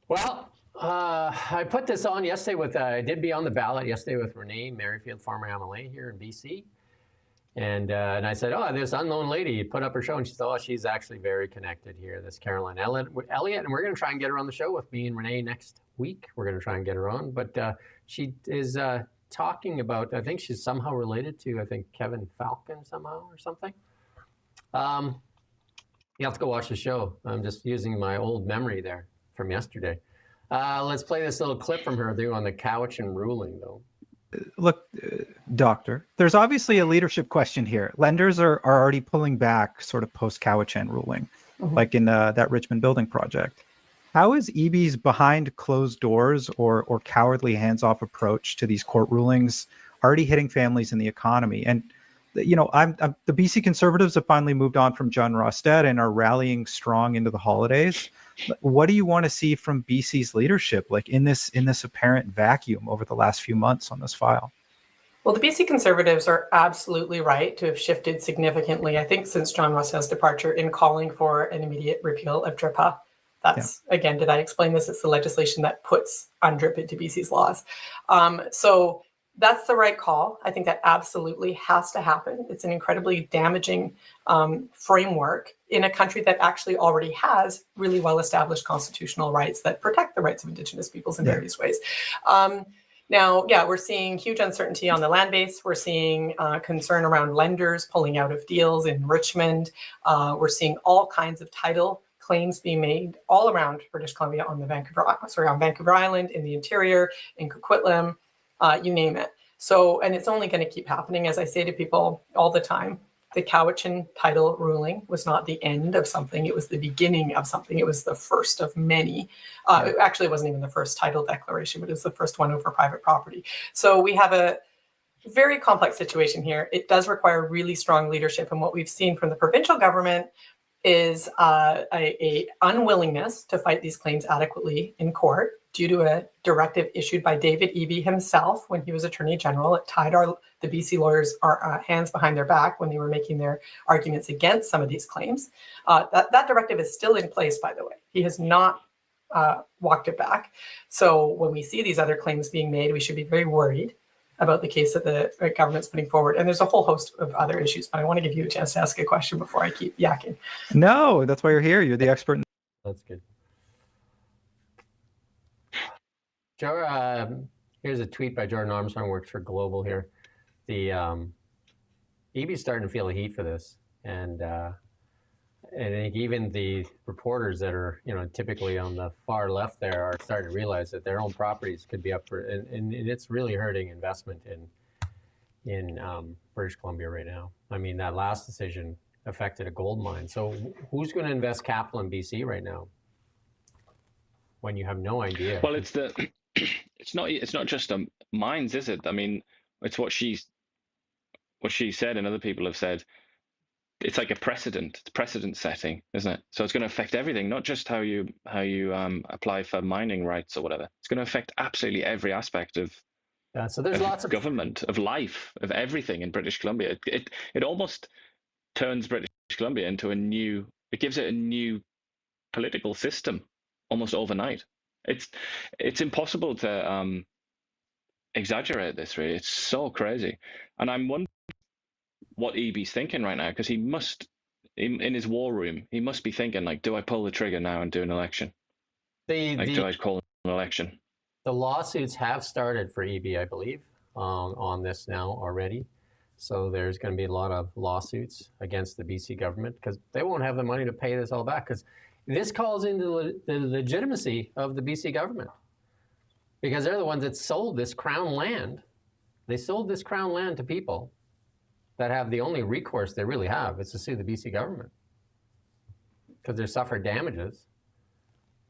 [SPEAKER 1] Well, I put this on yesterday with, I did be on the ballot yesterday with Renee Merrifield, former MLA here in BC. And I said, oh, this unknown lady put up her show, and she said, oh, she's actually very connected here, this Caroline Elliott, and we're going to try and get her on the show with me and Renee next week. We're going to try and get her on, but she is talking about, I think she's somehow related to, I think, Kevin Falcon somehow or something. You have to go watch the show. I'm just using my old memory there from yesterday. Let's play this little clip from her on the Cowichan ruling, though.
[SPEAKER 13] Look, Doctor, there's obviously a leadership question here. Lenders are already pulling back sort of post-Cowichan ruling, like in that Richmond building project. How is EB's behind closed doors or cowardly hands-off approach to these court rulings already hitting families and the economy? And, you know, the BC Conservatives have finally moved on from John Rostad and are rallying strong into the holidays. What do you want to see from BC's leadership, like in this apparent vacuum over the last few months on this file?
[SPEAKER 14] Well, the BC Conservatives are absolutely right to have shifted significantly, I think, since John Rostad's departure in calling for an immediate repeal of DRIPA. That's, again, did I explain this? It's the legislation that puts UNDRIP into BC's laws. So that's the right call. I think that absolutely has to happen. It's an incredibly damaging framework in a country that actually already has really well-established constitutional rights that protect the rights of Indigenous peoples in various ways. Now, we're seeing huge uncertainty on the land base. We're seeing concern around lenders pulling out of deals in Richmond. We're seeing all kinds of title claims being made all around British Columbia on Vancouver Island, in the interior, in Coquitlam, you name it. So, and it's only going to keep happening. As I say to people all the time, the Cowichan title ruling was not the end of something. It was the beginning of something. It was the first of many. Actually, it wasn't even the first title declaration, but it was the first one over private property. So we have a very complex situation here. It does require really strong leadership. And what we've seen from the provincial government is a unwillingness to fight these claims adequately in court due to a directive issued by David Eby himself when he was Attorney General. It tied the BC lawyers' hands behind their back when they were making their arguments against some of these claims. That directive is still in place, by the way. He has not walked it back. So when we see these other claims being made, we should be very worried about the case that the government's putting forward. And there's a whole host of other issues, but I want to give you a chance to ask a question before I keep yakking.
[SPEAKER 13] No, that's why you're here. You're the expert.
[SPEAKER 1] That's good. Here's a tweet by Jordan Armstrong, works for Global here. The EB's starting to feel the heat for this. And I think even the reporters that are, typically on the far left there are starting to realize that their own properties could be up for, and it's really hurting investment in British Columbia right now. I mean, that last decision affected a gold mine. So who's going to invest capital in BC right now when you have no idea?
[SPEAKER 2] Well, it's not just mines, is it? I mean, it's what she said, and other people have said. It's like a precedent. It's precedent setting, isn't it? So it's going to affect everything, not just how you apply for mining rights or whatever. It's going to affect absolutely every aspect of
[SPEAKER 1] so there's lots of
[SPEAKER 2] government, of life, of everything in British Columbia. It almost turns British Columbia into it gives it a new political system almost overnight. It's impossible to exaggerate this, really. It's so crazy. And I'm wondering what EB's thinking right now, because he must, in his war room, he must be thinking, like, do I pull the trigger now and do an election? Do I call an election?
[SPEAKER 1] The lawsuits have started for EB, I believe, on this now already. So there's going to be a lot of lawsuits against the BC government because they won't have the money to pay this all back, because this calls into the legitimacy of the BC government, because they're the ones that sold this crown land. They sold this crown land to people that have the only recourse they really have is to sue the BC government because they suffered damages.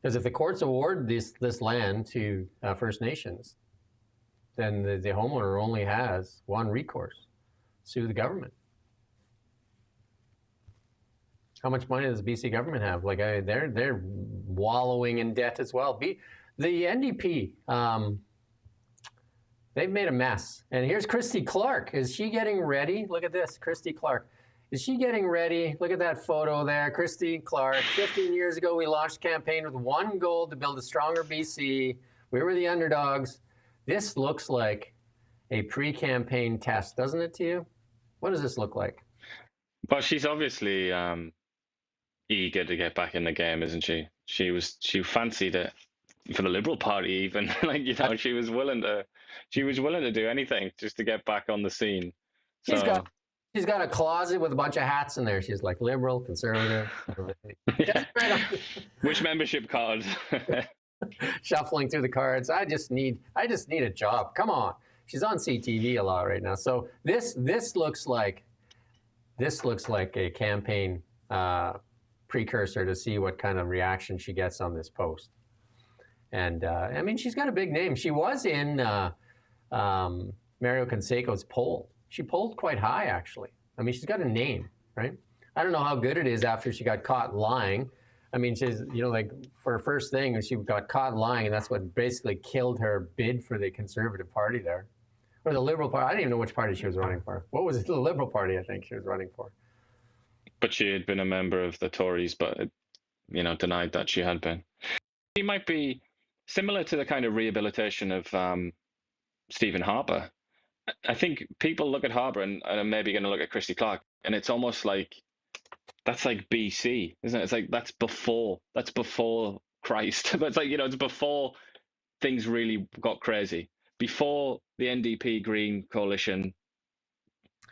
[SPEAKER 1] Because if the courts award this land to First Nations, then the homeowner only has one recourse: sue the government. How much money does the BC government have? Like they're wallowing in debt as well. The NDP, they've made a mess. And here's Christy Clark. Is she getting ready? Look at this, Christy Clark. Is she getting ready? Look at that photo there, Christy Clark. 15 years ago, we launched a campaign with one goal: to build a stronger BC. We were the underdogs. This looks like a pre-campaign test, doesn't it to you? What does this look like?
[SPEAKER 2] Well, she's obviously eager to get back in the game, isn't she? She fancied it for the Liberal Party, even. Like, you know, she was willing to do anything just to get back on the scene.
[SPEAKER 1] She's got a closet with a bunch of hats in there. She's like Liberal, Conservative.
[SPEAKER 2] Yeah. Which membership card?
[SPEAKER 1] Shuffling through the cards. I just need a job. Come on. She's on CTV a lot right now. So this looks like a campaign precursor to see what kind of reaction she gets on this post. And I mean, she's got a big name. She was in Mario Canseco's poll. She polled quite high, actually. I mean, she's got a name, right? I don't know how good it is after she got caught lying. I mean, she's, you know, like, for her first thing, she got caught lying, and that's what basically killed her bid for the Conservative Party there. Or the Liberal Party. I didn't even know which party she was running for. What was it? The Liberal Party, I think she was running for.
[SPEAKER 2] But she had been a member of the Tories, but, you know, denied that she had been. She might be similar to the kind of rehabilitation of Stephen Harper. I think people look at Harper and are maybe going to look at Christy Clark, and it's almost like that's like BC, isn't it? It's like that's before Christ. But it's like, you know, it's before things really got crazy, before the NDP Green coalition,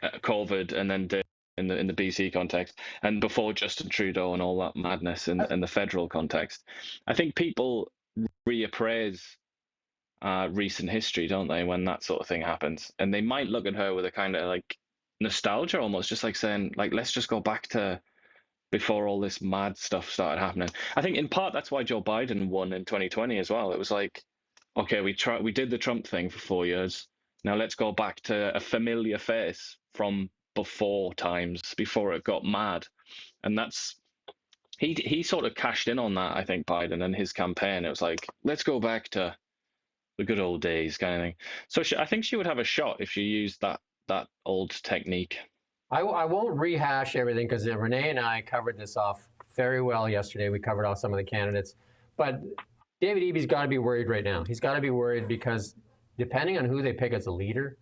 [SPEAKER 2] COVID, and then in the BC context, and before Justin Trudeau and all that madness in the federal context. I think people reappraise recent history, don't they, when that sort of thing happens, and they might look at her with a kind of like nostalgia, almost, just like saying, like, let's just go back to before all this mad stuff started happening. I think in part that's why Joe Biden won in 2020 as well. It was like, okay, we did the Trump thing for 4 years, now let's go back to a familiar face from before times, before it got mad. And that's he sort of cashed in on that, I think, Biden and his campaign. It was like, let's go back to the good old days kind of thing. So I think she would have a shot if she used that old technique.
[SPEAKER 1] I won't rehash everything because Renee and I covered this off very well yesterday. We covered off some of the candidates. But David Eby's got to be worried right now. He's got to be worried because depending on who they pick as a leader,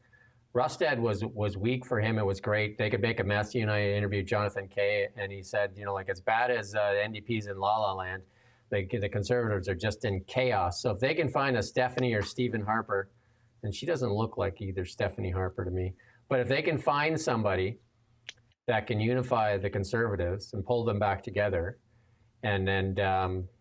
[SPEAKER 1] Rustad was weak for him. It was great. They could make a mess. You and I interviewed Jonathan Kay, and he said, you know, like, as bad as the NDP's in La La Land, the Conservatives are just in chaos. So if they can find a Stephanie or Stephen Harper, and she doesn't look like either Stephanie Harper to me, but if they can find somebody that can unify the Conservatives and pull them back together, and then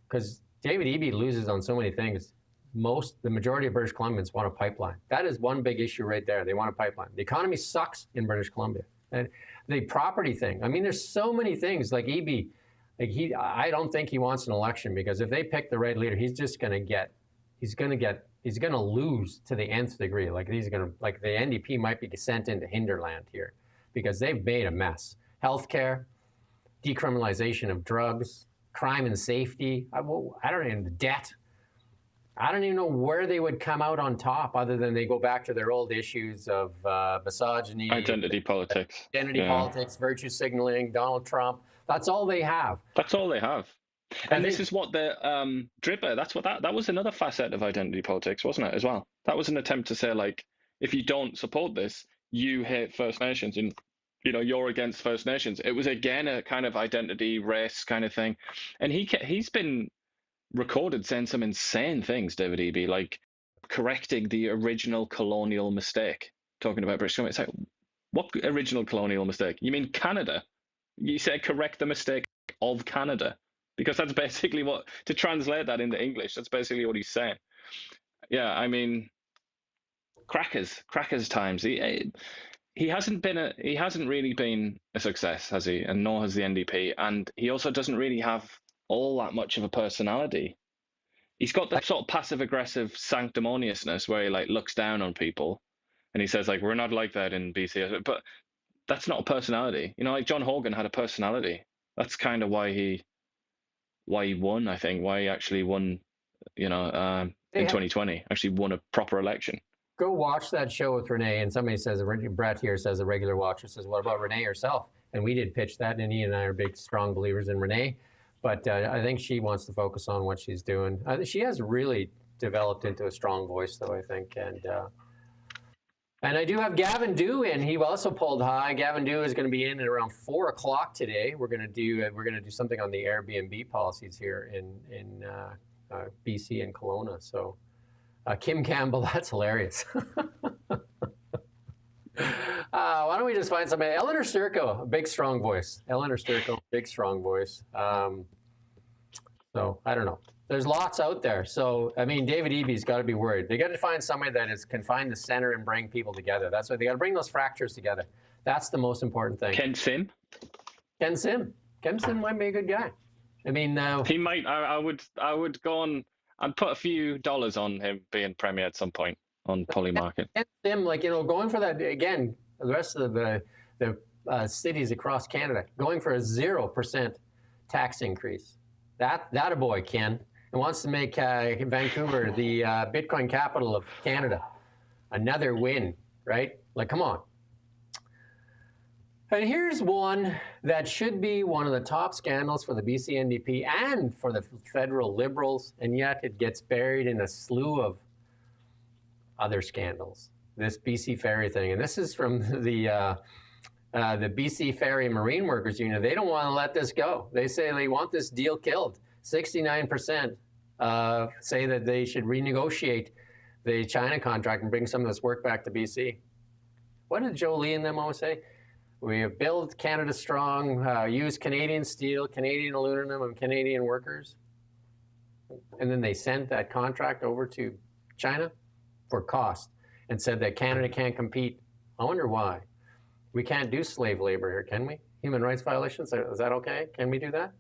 [SPEAKER 1] because David Eby loses on so many things, the majority of British Columbians want a pipeline. That is one big issue right there. They want a pipeline. The economy sucks in British Columbia, and the property thing. I mean, there's so many things. Like Eby, I don't think he wants an election, because if they pick the right leader, he's going to lose to the nth degree. Like the NDP might be sent into hinterland here, because they've made a mess. Healthcare, decriminalization of drugs, crime and safety. I don't know, debt. I don't even know where they would come out on top other than they go back to their old issues of misogyny,
[SPEAKER 2] Identity politics,
[SPEAKER 1] politics, virtue signaling, Donald Trump. That's all they have.
[SPEAKER 2] That's all they have. And this is what the Dripper, that was another facet of identity politics, wasn't it, as well? That was an attempt to say, like, if you don't support this, you hate First Nations and, you're against First Nations. It was, again, a kind of identity, race kind of thing. And he's been recorded saying some insane things, David Eby, like correcting the original colonial mistake, talking about British. It's like, what original colonial mistake? You mean Canada? You said correct the mistake of Canada. Because that's basically to translate that into English, that's basically what he's saying. Yeah, I mean, crackers times. He hasn't really been a success, has he? And nor has the NDP. And he also doesn't really have all that much of a personality. He's got that sort of passive aggressive sanctimoniousness where he like looks down on people, and he says like, we're not like that in BC. But that's not a personality. Like John Horgan had a personality. That's kind of why he won, I think, why he actually won, in 2020, actually won a proper election.
[SPEAKER 1] Go watch that show with Renee, and somebody says, Brett here says, a regular watcher says, what about Renee herself? And we did pitch that, and Ian and I are big, strong believers in Renee, but I think she wants to focus on what she's doing. She has really developed into a strong voice, though, I think, and I do have Gavin Dew in. He also pulled high. Gavin Dew is going to be in at around 4 o'clock today. We're going to do something on the Airbnb policies here in BC and Kelowna. So Kim Campbell, that's hilarious. Why don't we just find somebody? Eleanor Sturko, a big strong voice. Eleanor Sturko, big strong voice. So I don't know. There's lots out there. So, I mean, David Eby's got to be worried. They got to find somebody that can find the center and bring people together. That's what they got to bring those fractures together. That's the most important thing.
[SPEAKER 2] Ken Sim
[SPEAKER 1] might be a good guy. I mean,
[SPEAKER 2] he might. I would go on and put a few dollars on him being premier at some point on Polymarket.
[SPEAKER 1] Ken Sim, going for that again. The rest of the cities across Canada going for a 0% tax increase. That a boy, Ken. And wants to make Vancouver the Bitcoin capital of Canada. Another win, right? Like, come on. And here's one that should be one of the top scandals for the BC NDP and for the federal Liberals, and yet it gets buried in a slew of other scandals. This BC Ferry thing, and this is from the BC Ferry Marine Workers Union. They don't want to let this go. They say they want this deal killed. 69% say that they should renegotiate the China contract and bring some of this work back to BC. What did Jolie and them always say? We have built Canada strong, use Canadian steel, Canadian aluminum, and Canadian workers. And then they sent that contract over to China for cost and said that Canada can't compete. I wonder why. We can't do slave labor here, can we? Human rights violations, is that okay? Can we do that?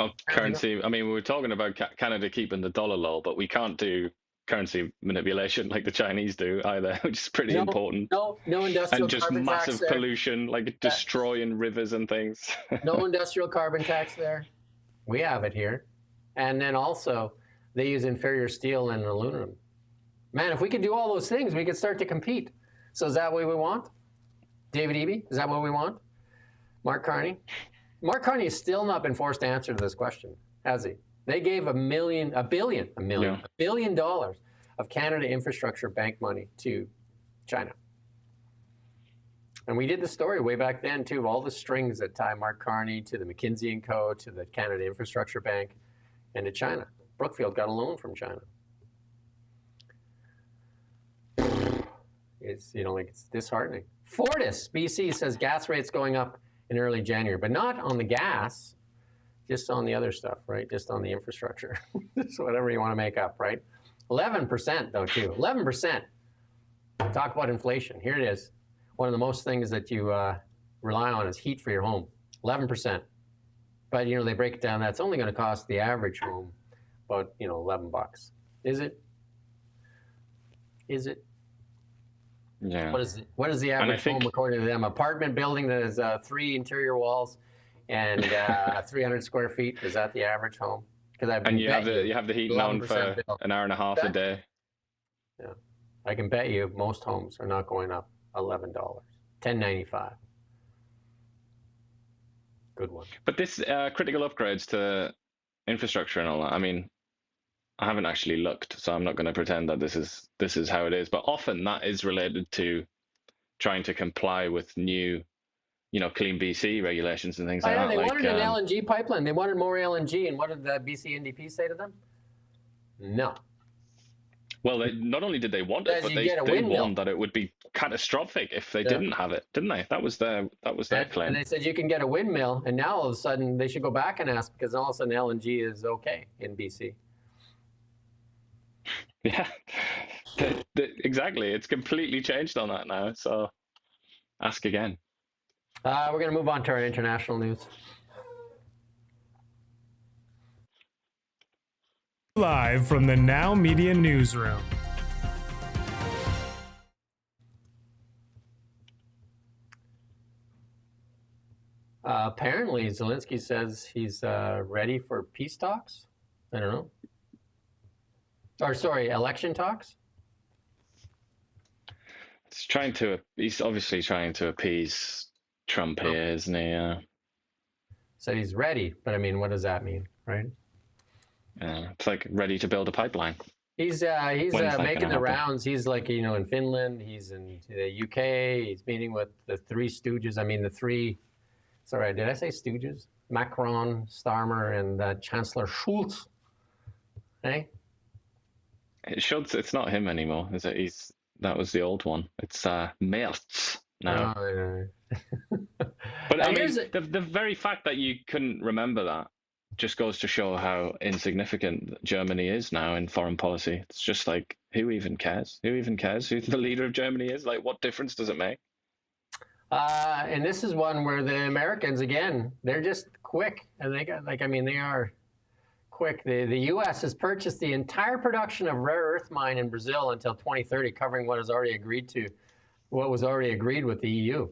[SPEAKER 2] Oh, currency. I mean, we were talking about Canada keeping the dollar low, but we can't do currency manipulation like the Chinese do either, which is pretty important.
[SPEAKER 1] No industrial
[SPEAKER 2] and just
[SPEAKER 1] carbon
[SPEAKER 2] massive
[SPEAKER 1] tax there.
[SPEAKER 2] Pollution, like destroying rivers and things.
[SPEAKER 1] No industrial carbon tax there. We have it here. And then also, they use inferior steel and aluminum. Man, if we could do all those things, we could start to compete. So is that what we want? David Eby, is that what we want? Mark Carney? Mark Carney has still not been forced to answer to this question, has he? They gave $1 billion of Canada Infrastructure Bank money to China. And we did the story way back then, too, of all the strings that tie Mark Carney to the McKinsey & Co., to the Canada Infrastructure Bank, and to China. Brookfield got a loan from China. It's disheartening. Fortis, BC, says gas rates going up in early January, but not on the gas, just on the other stuff, right? Just on the infrastructure. Just whatever you want to make up, right? 11% though, too. 11%. Talk about inflation. Here it is. One of the most things that you rely on is heat for your home. 11%. But, they break it down. That's only going to cost the average home about, $11. Is it? Is it?
[SPEAKER 2] Yeah.
[SPEAKER 1] What is the average home according to them? Apartment building that has 3 interior walls and 300 square feet. Is that the average home? because I
[SPEAKER 2] And you have the heating on for an hour and a half a day.
[SPEAKER 1] Yeah, I can bet you most homes are not going up $11, $10.95. Good one.
[SPEAKER 2] But this critical upgrades to infrastructure and all that. I mean, I haven't actually looked, so I'm not going to pretend that this is how it is. But often that is related to trying to comply with new, clean BC regulations and things like that.
[SPEAKER 1] They wanted an LNG pipeline. They wanted more LNG, and what did the BC NDP say to them? No.
[SPEAKER 2] Well, not only did they want it, but they warned that it would be catastrophic if they didn't have it, didn't they? That was their claim.
[SPEAKER 1] And they said you can get a windmill, and now all of a sudden they should go back and ask, because all of a sudden LNG is okay in BC.
[SPEAKER 2] Yeah, exactly. It's completely changed on that now. So ask again.
[SPEAKER 1] We're going to move on to our international news.
[SPEAKER 12] Live from the Now Media Newsroom.
[SPEAKER 1] Apparently, Zelensky says he's ready for peace talks. I don't know. Or sorry, election talks?
[SPEAKER 2] He's obviously trying to appease Trump here, isn't he?
[SPEAKER 1] Said he's ready, but I mean, what does that mean, right?
[SPEAKER 2] It's like ready to build a pipeline.
[SPEAKER 1] He's making the rounds. He's like, in Finland, he's in the UK, he's meeting with the three stooges. I mean, sorry, did I say stooges? Macron, Starmer, and Chancellor Schulz. Hey?
[SPEAKER 2] Schultz, it's not him anymore, is it? That was the old one. It's Merz now. But I mean, the very fact that you couldn't remember that just goes to show how insignificant Germany is now in foreign policy. It's just like, who even cares? Who even cares who the leader of Germany is? Like, what difference does it make?
[SPEAKER 1] And this is one where the Americans, again, they're just quick. And they are quick. The U.S. has purchased the entire production of rare earth mine in Brazil until 2030, covering what was already agreed with the EU.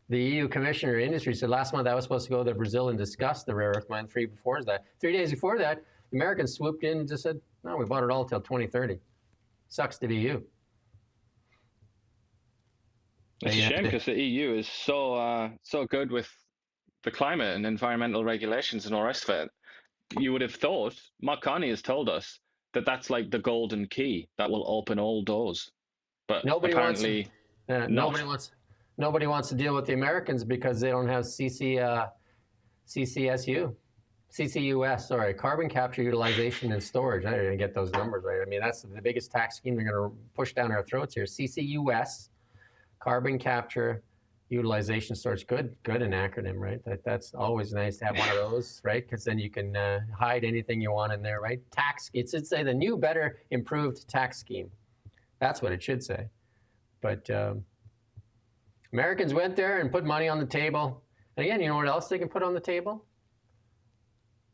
[SPEAKER 1] The EU Commissioner of Industry said last month I was supposed to go to Brazil and discuss the rare earth mine. 3 days before that, the Americans swooped in and just said, no, we bought it all until 2030. Sucks to be you.
[SPEAKER 2] It's a shame because the EU is so good with the climate and environmental regulations and all the rest of it. You would have thought, Mark Carney has told us that that's like the golden key that will open all doors. But apparently
[SPEAKER 1] nobody wants to deal with the Americans because they don't have CCUS, carbon capture, utilization, and storage. I didn't get those numbers right. I mean, that's the biggest tax scheme they're going to push down our throats here. CCUS, carbon capture, utilization, storage. Good an acronym, right? That's always nice to have one of those, right? Because then you can hide anything you want in there, right? It should say the new, better, improved tax scheme. That's what it should say. But Americans went there and put money on the table. And again, you know what else they can put on the table?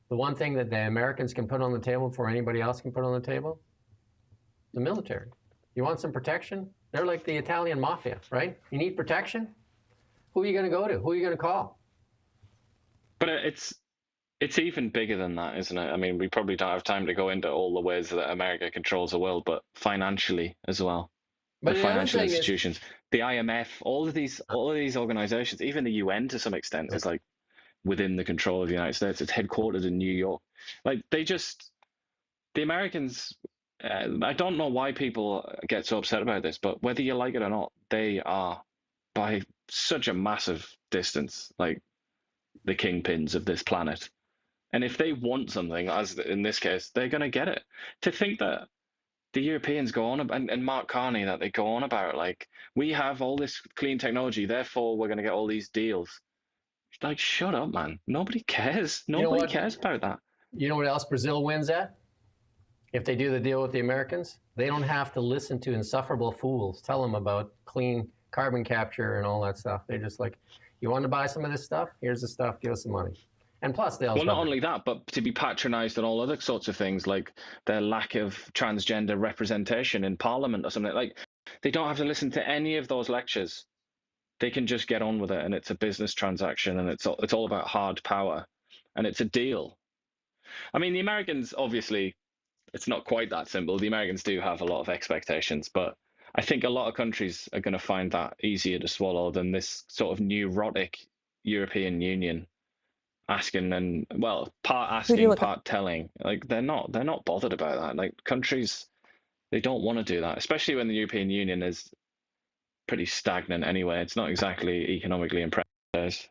[SPEAKER 1] The one thing that the Americans can put on the table before anybody else can put on the table? The military. You want some protection? They're like the Italian mafia, right? You need protection? Who are you going to go to? Who are you going to call?
[SPEAKER 2] But it's even bigger than that, isn't it? I mean, we probably don't have time to go into all the ways that America controls the world, but financially as well. But the financial institutions, the IMF, all of these organizations, even the UN to some extent, is like within the control of the United States. It's headquartered in New York. Like the Americans, I don't know why people get so upset about this, but whether you like it or not, they are by such a massive distance, like the kingpins of this planet. And if they want something, as in this case, they're going to get it. To think that the Europeans go on about, and Mark Carney, that they go on about, like, we have all this clean technology, therefore we're going to get all these deals. Like, shut up, man. Nobody cares. Nobody cares about that.
[SPEAKER 1] You know what else Brazil wins at? If they do the deal with the Americans, they don't have to listen to insufferable fools tell them about clean carbon capture and all that stuff. They're just like, you want to buy some of this stuff? Here's the stuff. Give us some money. And plus, they also...
[SPEAKER 2] Well, not only that, but to be patronized on all other sorts of things, like their lack of transgender representation in Parliament or something. Like, they don't have to listen to any of those lectures. They can just get on with it, and it's a business transaction, and it's all about hard power, and it's a deal. I mean, the Americans, obviously, it's not quite that simple. The Americans do have a lot of expectations, but I think a lot of countries are going to find that easier to swallow than this sort of neurotic European Union asking, and well, part asking, part telling. Like they're not bothered about that. Like countries, they don't want to do that, especially when the European Union is pretty stagnant anyway. It's not exactly economically impressive.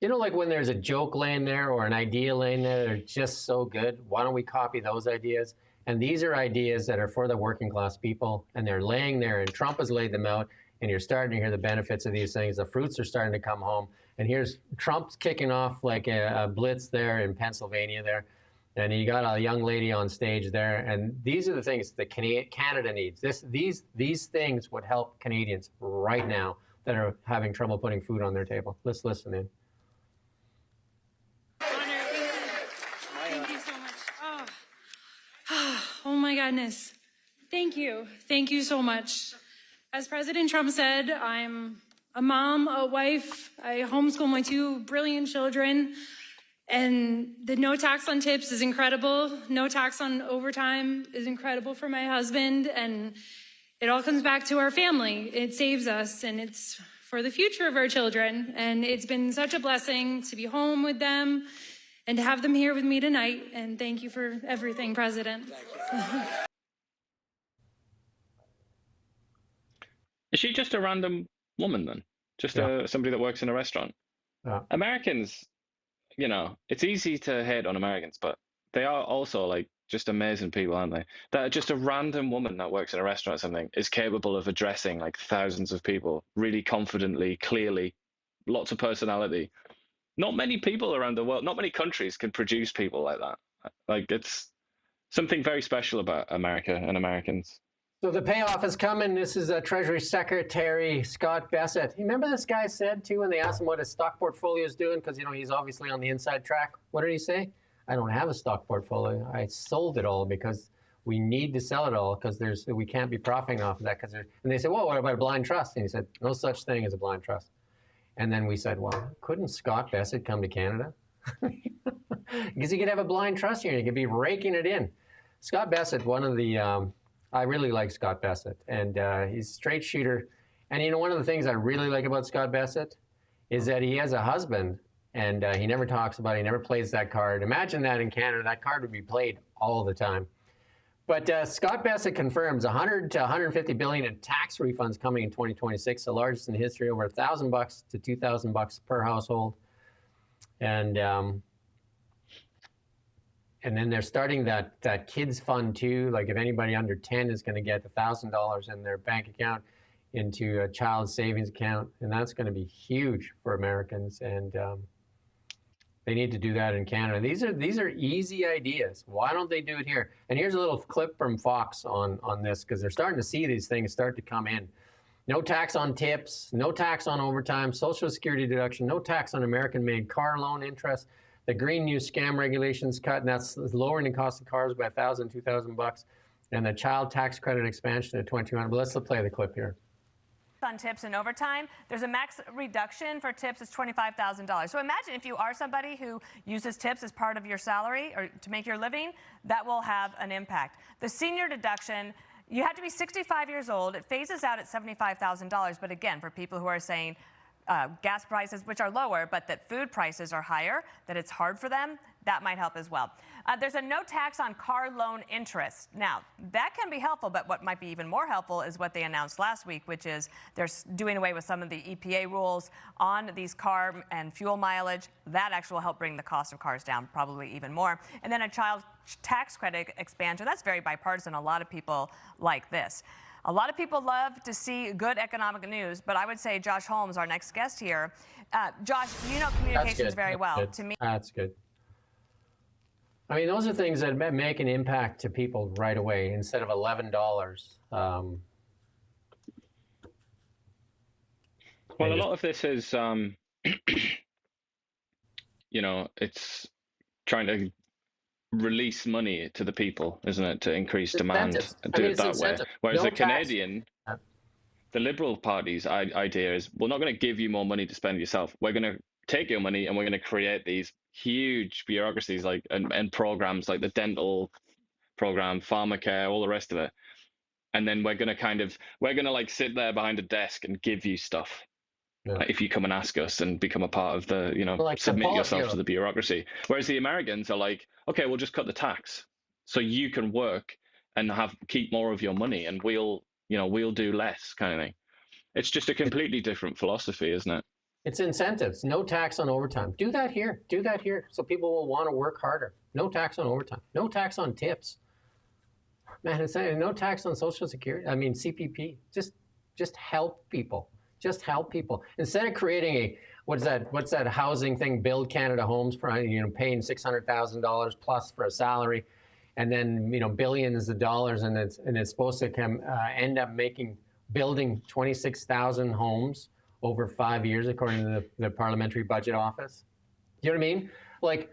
[SPEAKER 1] You know, like when there's a joke laying there or an idea laying there, they're just so good. Why don't we copy those ideas? And these are ideas that are for the working class people, and they're laying there, and Trump has laid them out, and you're starting to hear the benefits of these things. The fruits are starting to come home. And here's Trump's kicking off like a blitz there in Pennsylvania there. And you got a young lady on stage there. And these are the things that Canada needs. These things would help Canadians right now that are having trouble putting food on their table. Let's listen in.
[SPEAKER 15] Thank you so much. Oh my goodness. Thank you. Thank you so much. As President Trump said, I'm a mom, a wife. I homeschool my two brilliant children. And the no tax on tips is incredible. No tax on overtime is incredible for my husband. And it all comes back to our family. It saves us, and it's for the future of our children. And it's been such a blessing to be home with them and to have them here with me tonight. And thank you for everything, President.
[SPEAKER 2] Is she just a random woman then? Just somebody that works in a restaurant? Americans, you know, it's easy to hate on Americans, but they are also like just amazing people, aren't they? That just a random woman that works in a restaurant or something is capable of addressing like thousands of people really confidently, clearly, lots of personality. Not many people around the world, not many countries can produce people like that. Like it's something very special about America and Americans.
[SPEAKER 1] So the payoff is coming. This is Treasury Secretary Scott Bessent. You remember this guy said too when they asked him what his stock portfolio is doing, because you know he's obviously on the inside track. What did he say? I don't have a stock portfolio. I sold it all because we need to sell it all because we can't be profiting off of that. And they said, well, what about a blind trust? And he said, no such thing as a blind trust. And then we said, well, couldn't Scott Bessent come to Canada? Because he could have a blind trust here. He could be raking it in. Scott Bessent, one of the I really like Scott Bessent, and he's a straight shooter. And you know, one of the things I really like about Scott Bessent is that he has a husband, and he never talks about it. He never plays that card. Imagine that in Canada, that card would be played all the time. But Scott Bessent confirms 100 to 150 billion in tax refunds coming in 2026, the largest in history, over $1,000 to $2,000 per household. And then they're starting that kids fund too. Like if anybody under 10 is going to get $1,000 in their bank account into a child savings account, and that's going to be huge for Americans. And they need to do that in Canada. These are easy ideas. Why don't they do it here? And here's a little clip from Fox on this, because they're starting to see these things start to come in. No tax on tips, no tax on overtime, Social Security deduction, no tax on American-made car loan interest. The Green New Scam regulations cut, and that's lowering the cost of cars by $1,000, $2,000, and the child tax credit expansion to $2,200. But let's play the clip here.
[SPEAKER 16] On tips and overtime, there's a max reduction for tips is $25,000. So imagine if you are somebody who uses tips as part of your salary or to make your living, that will have an impact. The senior deduction, you have to be 65 years old. It phases out at $75,000. But again, for people who are saying, gas prices, which are lower, but that food prices are higher, that it's hard for them, that might help as well. There's a no tax on car loan interest. Now, that can be helpful, but what might be even more helpful is what they announced last week, which is they're doing away with some of the EPA rules on these car and fuel mileage. That actually will help bring the cost of cars down probably even more. And then a child tax credit expansion. That's very bipartisan. A lot of people like this. A lot of people love to see good economic news, but I would say Josh Holmes, our next guest here. Josh, you know communications very well. To me,
[SPEAKER 1] that's good. I mean, those are things that make an impact to people right away instead of $11.
[SPEAKER 2] Well, a lot of this is, you know, it's trying to release money to the people, isn't it, to increase demand and do it that way. Whereas the Canadian, the Liberal Party's idea is, we're not going to give you more money to spend yourself. We're going to take your money and we're going to create these huge bureaucracies like and programs like the dental program, pharmacare, all the rest of it. And then we're gonna like sit there behind a desk and give you stuff. Like, if you come and ask us and become a part of the,
[SPEAKER 1] Like
[SPEAKER 2] submit
[SPEAKER 1] the
[SPEAKER 2] yourself to the bureaucracy. Whereas the Americans are like, okay, we'll just cut the tax so you can work and keep more of your money, and we'll do less, kind of thing. It's just a completely different philosophy, isn't it?
[SPEAKER 1] It's incentives. No tax on overtime. Do that here. Do that here. So people will want to work harder. No tax on overtime. No tax on tips. Man, it's no tax on Social Security. I mean, CPP. Just help people. Just help people. Instead of creating a, what's that housing thing, Build Canada Homes, paying $600,000 plus for a salary, and then, billions of dollars, and it's supposed to end up building 26,000 homes over 5 years, according to the Parliamentary Budget Office. You know what I mean? Like,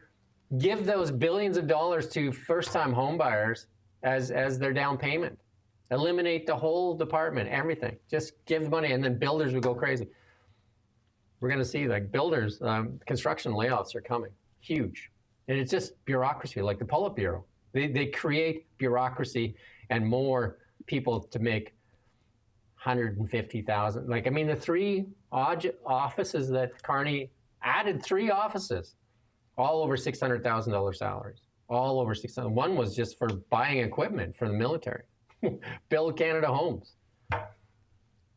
[SPEAKER 1] give those billions of dollars to first-time home buyers as their down payment. Eliminate the whole department, everything. Just give money, and then builders would go crazy. We're going to see, like, builders, construction layoffs are coming, huge. And it's just bureaucracy, like the Politburo. They create bureaucracy and more people to make 150,000. Like, I mean, the 3 odd offices that Carney added, 3 offices, all over $600,000 salaries, all over 600. One was just for buying equipment for the military. Build Canada Homes.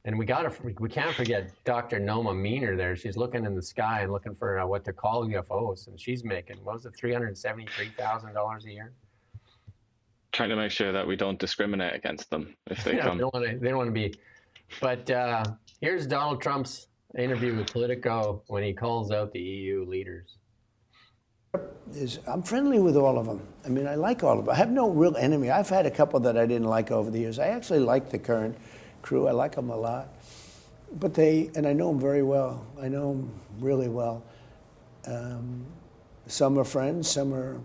[SPEAKER 1] And we can't forget Dr. Noma Meaner there. She's looking in the sky and looking for what to call UFOs, and she's making, what was it, $373,000 a year?
[SPEAKER 2] Trying to make sure that we don't discriminate against them if they come.
[SPEAKER 1] They don't want to be. But here's Donald Trump's interview with Politico when he calls out the EU leaders.
[SPEAKER 17] I'm friendly with all of them. I mean, I like all of them. I have no real enemy. I've had a couple that I didn't like over the years. I actually like the current crew. I like them a lot. But and I know them very well. I know them really well. Some are friends, some are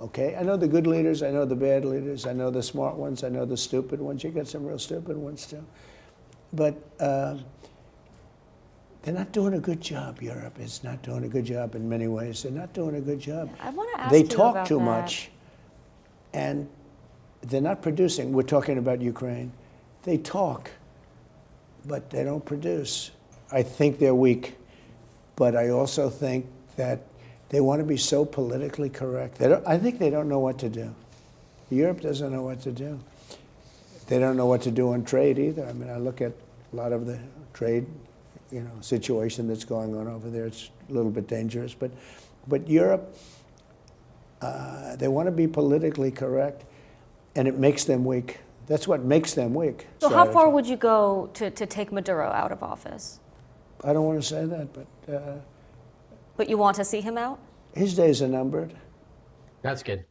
[SPEAKER 17] okay. I know the good leaders, I know the bad leaders, I know the smart ones, I know the stupid ones. You got some real stupid ones too. But they're not doing a good job. Europe is not doing a good job in many ways. They're not doing a good job.
[SPEAKER 18] I want to ask
[SPEAKER 17] they
[SPEAKER 18] you
[SPEAKER 17] talk
[SPEAKER 18] about
[SPEAKER 17] too
[SPEAKER 18] that.
[SPEAKER 17] much, and they're not producing. We're talking about Ukraine. They talk, but they don't produce. I think they're weak, but I also think that they want to be so politically correct. I think they don't know what to do. Europe doesn't know what to do. They don't know what to do on trade either. I mean, I look at a lot of the trade situation that's going on over there. It's a little bit dangerous, but Europe, they want to be politically correct, and it makes them weak. That's what makes them weak.
[SPEAKER 18] So how far would you go to take Maduro out of office?
[SPEAKER 17] I don't want to say that,
[SPEAKER 18] But you want to see him out?
[SPEAKER 17] His days are numbered.
[SPEAKER 1] That's good.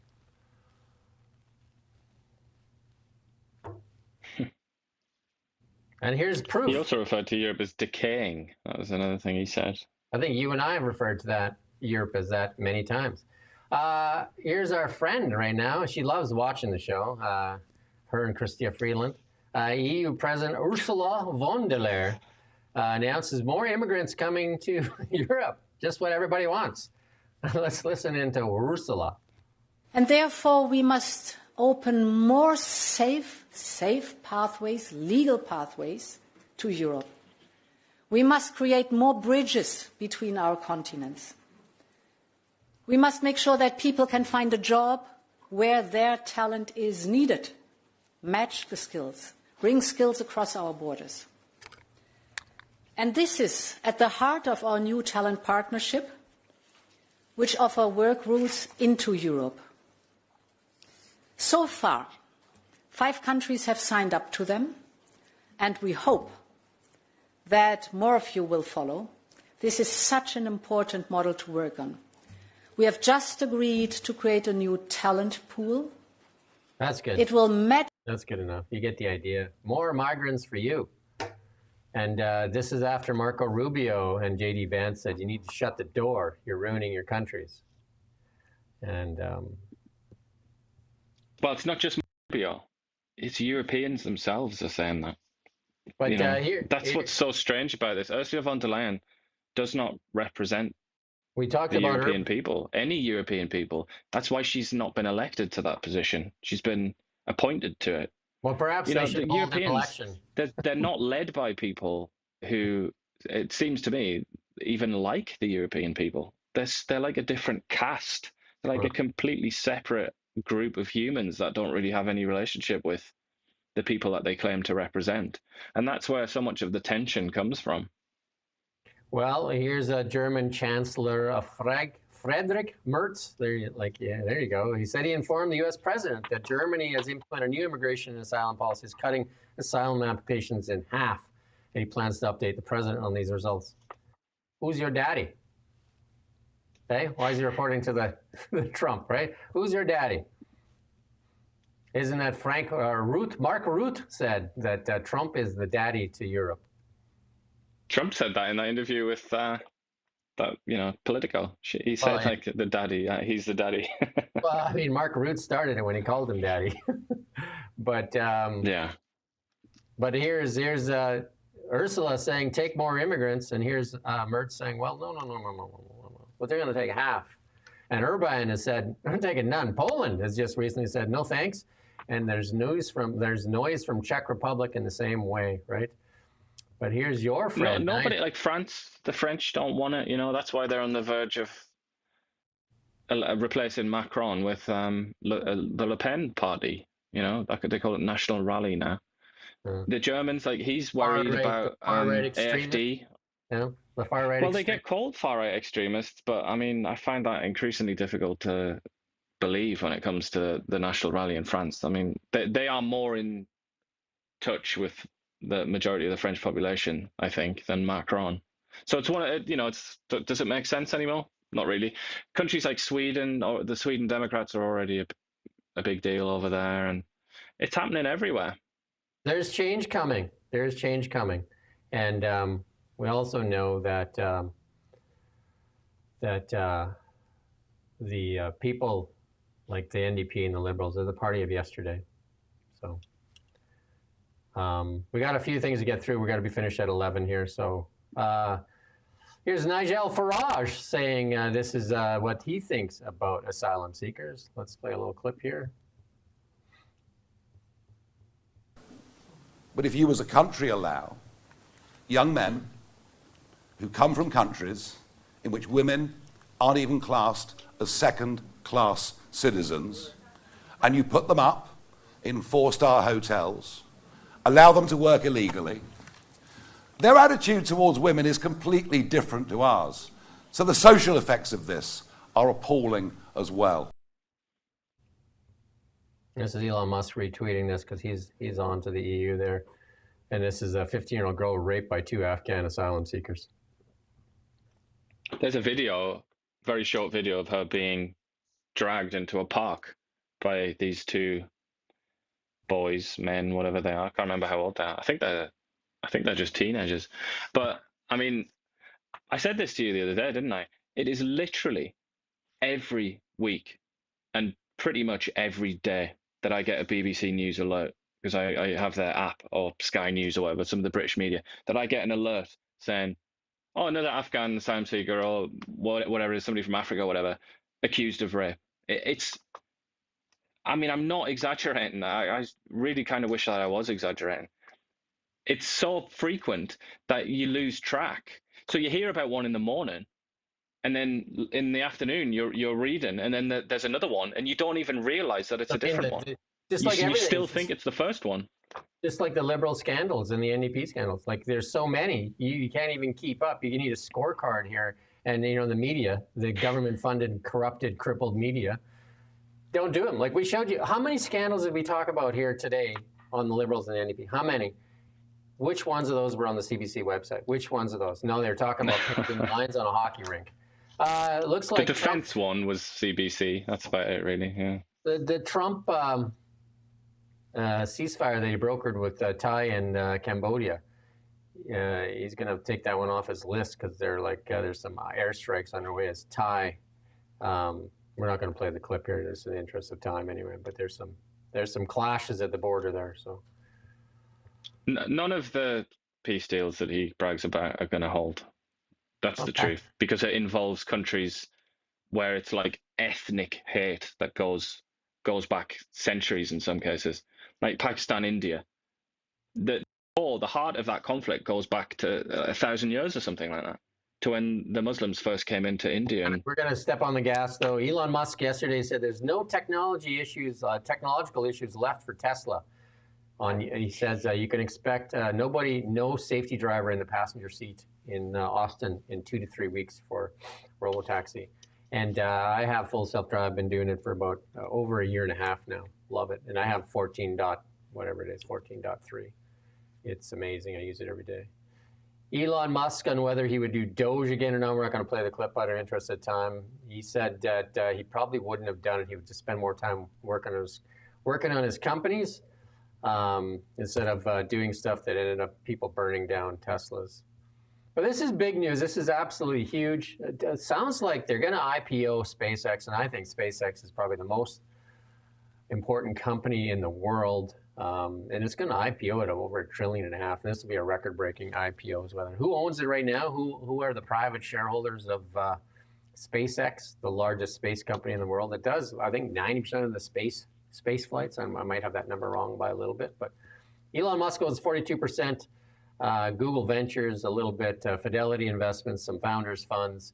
[SPEAKER 1] And here's proof.
[SPEAKER 2] He also referred to Europe as decaying. That was another thing he said.
[SPEAKER 1] I think you and I have referred to that, Europe, as that many times. Here's our friend right now. She loves watching the show, her and Chrystia Freeland. EU President Ursula von der Leyen announces more immigrants coming to Europe. Just what everybody wants. Let's listen into Ursula.
[SPEAKER 19] And therefore, we must open more safe pathways, legal pathways to Europe. We must create more bridges between our continents. We must make sure that people can find a job where their talent is needed, match the skills, bring skills across our borders. And this is at the heart of our new talent partnership, which offer work routes into Europe. So far, 5 countries have signed up to them, and we hope that more of you will follow. This is such an important model to work on. We have just agreed to create a new talent pool.
[SPEAKER 1] That's good.
[SPEAKER 19] It will match.
[SPEAKER 1] That's good enough. You get the idea. More migrants for you. And this is after Marco Rubio and J.D. Vance said, you need to shut the door. You're ruining your countries. And
[SPEAKER 2] well, it's not just Rubio. It's Europeans themselves are saying that.
[SPEAKER 1] But
[SPEAKER 2] what's so strange about this. Ursula von der Leyen does not represent
[SPEAKER 1] We talked
[SPEAKER 2] the
[SPEAKER 1] about
[SPEAKER 2] European people, any European people. That's why she's not been elected to that position. She's been appointed to it.
[SPEAKER 1] Well, perhaps
[SPEAKER 2] You
[SPEAKER 1] they
[SPEAKER 2] know,
[SPEAKER 1] should
[SPEAKER 2] the
[SPEAKER 1] hold an
[SPEAKER 2] Europeans,
[SPEAKER 1] election.
[SPEAKER 2] they're not led by people who, it seems to me, even like the European people. They're like a different caste. They're like a completely separate group of humans that don't really have any relationship with the people that they claim to represent. And that's where so much of the tension comes from.
[SPEAKER 1] Well, here's a German Chancellor Friedrich Merz. There you go. He said he informed the U.S. president that Germany has implemented new immigration and asylum policies, cutting asylum applications in half. And he plans to update the president on these results. Who's your daddy? Okay, why is he reporting to the Trump, right? Who's your daddy? Isn't that Mark Rutte said that Trump is the daddy to Europe?
[SPEAKER 2] Trump said that in that interview with Politico. He said like the daddy. He's the daddy.
[SPEAKER 1] Well, I mean, Mark Rutte started it when he called him daddy. But
[SPEAKER 2] yeah.
[SPEAKER 1] But here's Ursula saying take more immigrants, and here's Merz saying, well, no. But they're going to take half. And Urban has said, I'm taking none. Poland has just recently said, no thanks. And there's noise from Czech Republic in the same way, right? But here's your friend.
[SPEAKER 2] No, nobody like France. The French don't want it. You know, that's why they're on the verge of replacing Macron with the Le Pen party. You know, they call it National Rally now. The Germans, like, he's worried about AfD.
[SPEAKER 1] Yeah, the far right.
[SPEAKER 2] Well, they get called far right extremists, but I mean, I find that increasingly difficult to believe when it comes to the National Rally in France. I mean, they are more in touch with the majority of the French population, I think, than Macron. So it's does it make sense anymore? Not really. Countries like Sweden, or the Sweden Democrats, are already a big deal over there, and it's happening everywhere.
[SPEAKER 1] There's change coming. And we also know that the people like the NDP and the Liberals are the party of yesterday. So we got a few things to get through. We got to be finished at 11 here. So here's Nigel Farage saying this is what he thinks about asylum seekers. Let's play a little clip here.
[SPEAKER 20] But if you as a country allow young men who come from countries in which women aren't even classed as second-class citizens, and you put them up in four-star hotels, allow them to work illegally, their attitude towards women is completely different to ours. So the social effects of this are appalling as well.
[SPEAKER 1] This is Elon Musk retweeting this because he's on to the EU there. And this is a 15-year-old girl raped by 2 Afghan asylum seekers.
[SPEAKER 2] There's a video, very short video, of her being dragged into a park by these 2 boys, men, whatever they are. I can't remember how old they are. I think they're just teenagers. But I mean, I said this to you the other day, didn't I? It is literally every week and pretty much every day that I get a BBC News alert, because I have their app, or Sky News or whatever, some of the British media, that I get an alert saying, oh, another Afghan asylum seeker or whatever it is, somebody from Africa or whatever, accused of rape. I mean, I'm not exaggerating. I really kind of wish that I was exaggerating. It's so frequent that you lose track. So you hear about one in the morning, and then in the afternoon you're reading, and then there's another one, and you don't even realize that it's a different one. You still think it's the first one.
[SPEAKER 1] Just like the Liberal scandals and the NDP scandals. Like, there's so many, you can't even keep up. You need a scorecard here. And, you know, the media, the government-funded, corrupted, crippled media, don't do them. Like we showed you, how many scandals did we talk about here today on the Liberals and the NDP? How many? Which ones of those were on the CBC website? Which ones of those? No, they're talking about painting lines on a hockey rink. Looks like
[SPEAKER 2] the defense one was CBC. That's about it, really. Yeah.
[SPEAKER 1] The Trump ceasefire that he brokered with Thai and Cambodia. He's going to take that one off his list because they're like there's some airstrikes underway as Thai. We're not going to play the clip here, just in the interest of time, anyway. But there's some clashes at the border there. So
[SPEAKER 2] none of the peace deals that he brags about are going to hold. That's the
[SPEAKER 1] Okay.
[SPEAKER 2] truth, because it involves countries where it's like ethnic hate that goes back centuries in some cases, like Pakistan, India. The heart of that conflict goes back to 1,000 years or something like that, to when the Muslims first came into India. And
[SPEAKER 1] We're going to step on the gas, though. Elon Musk yesterday said there's no technological issues left for Tesla. He says you can expect no safety driver in the passenger seat in Austin in 2 to 3 weeks for robotaxi. And I have full self-drive. I've been doing it for about over a year and a half now. Love it. And I have 14.3. It's amazing. I use it every day. Elon Musk on whether he would do Doge again or not. We're not going to play the clip out of interest at time. He said that he probably wouldn't have done it. He would just spend more time working on his companies instead of doing stuff that ended up people burning down Teslas. But this is big news. This is absolutely huge. It sounds like they're going to IPO SpaceX, and I think SpaceX is probably the most important company in the world. And it's going to IPO at over $1.5 trillion. And this will be a record-breaking IPO as well. And who owns it right now? Who are the private shareholders of SpaceX, the largest space company in the world? It does, I think, 90% of the space flights. I might have that number wrong by a little bit, but Elon Musk owns 42%. Google Ventures a little bit, Fidelity Investments, some founders funds,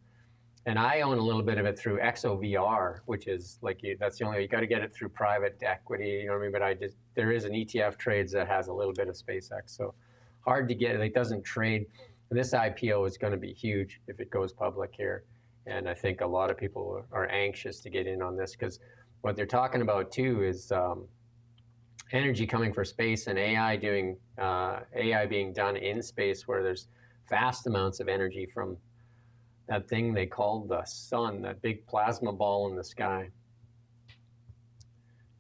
[SPEAKER 1] and I own a little bit of it through XOVR, which is like that's the only way. You got to get it through private equity, you know what I mean? But there is an ETF trades that has a little bit of SpaceX, so hard to get it. It doesn't trade. And this IPO is going to be huge if it goes public here, and I think a lot of people are anxious to get in on this because what they're talking about too is energy coming for space and AI being done in space where there's vast amounts of energy from that thing they call the sun, that big plasma ball in the sky.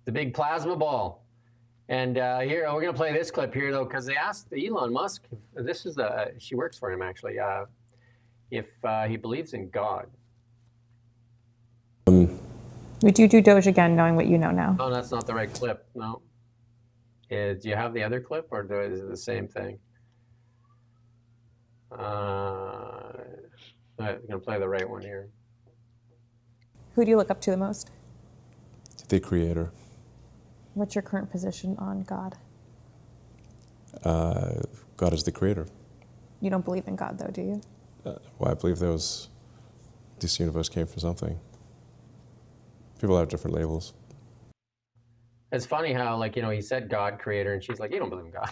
[SPEAKER 1] The big plasma ball. And here, we're going to play this clip here, though, because they asked Elon Musk, she works for him, actually, if he believes in God.
[SPEAKER 21] Would you do Doge again, knowing what you know now?
[SPEAKER 1] No, that's not the right clip, no. Do you have the other clip, or is it the same thing? I'm going to play the right one here.
[SPEAKER 21] Who do you look up to the most?
[SPEAKER 22] The Creator.
[SPEAKER 21] What's your current position on God?
[SPEAKER 22] God is the Creator.
[SPEAKER 21] You don't believe in God, though, do you?
[SPEAKER 22] Well, I believe this universe came from something. People have different labels.
[SPEAKER 1] It's funny how, like, he said God, Creator, and she's like, you don't believe in God.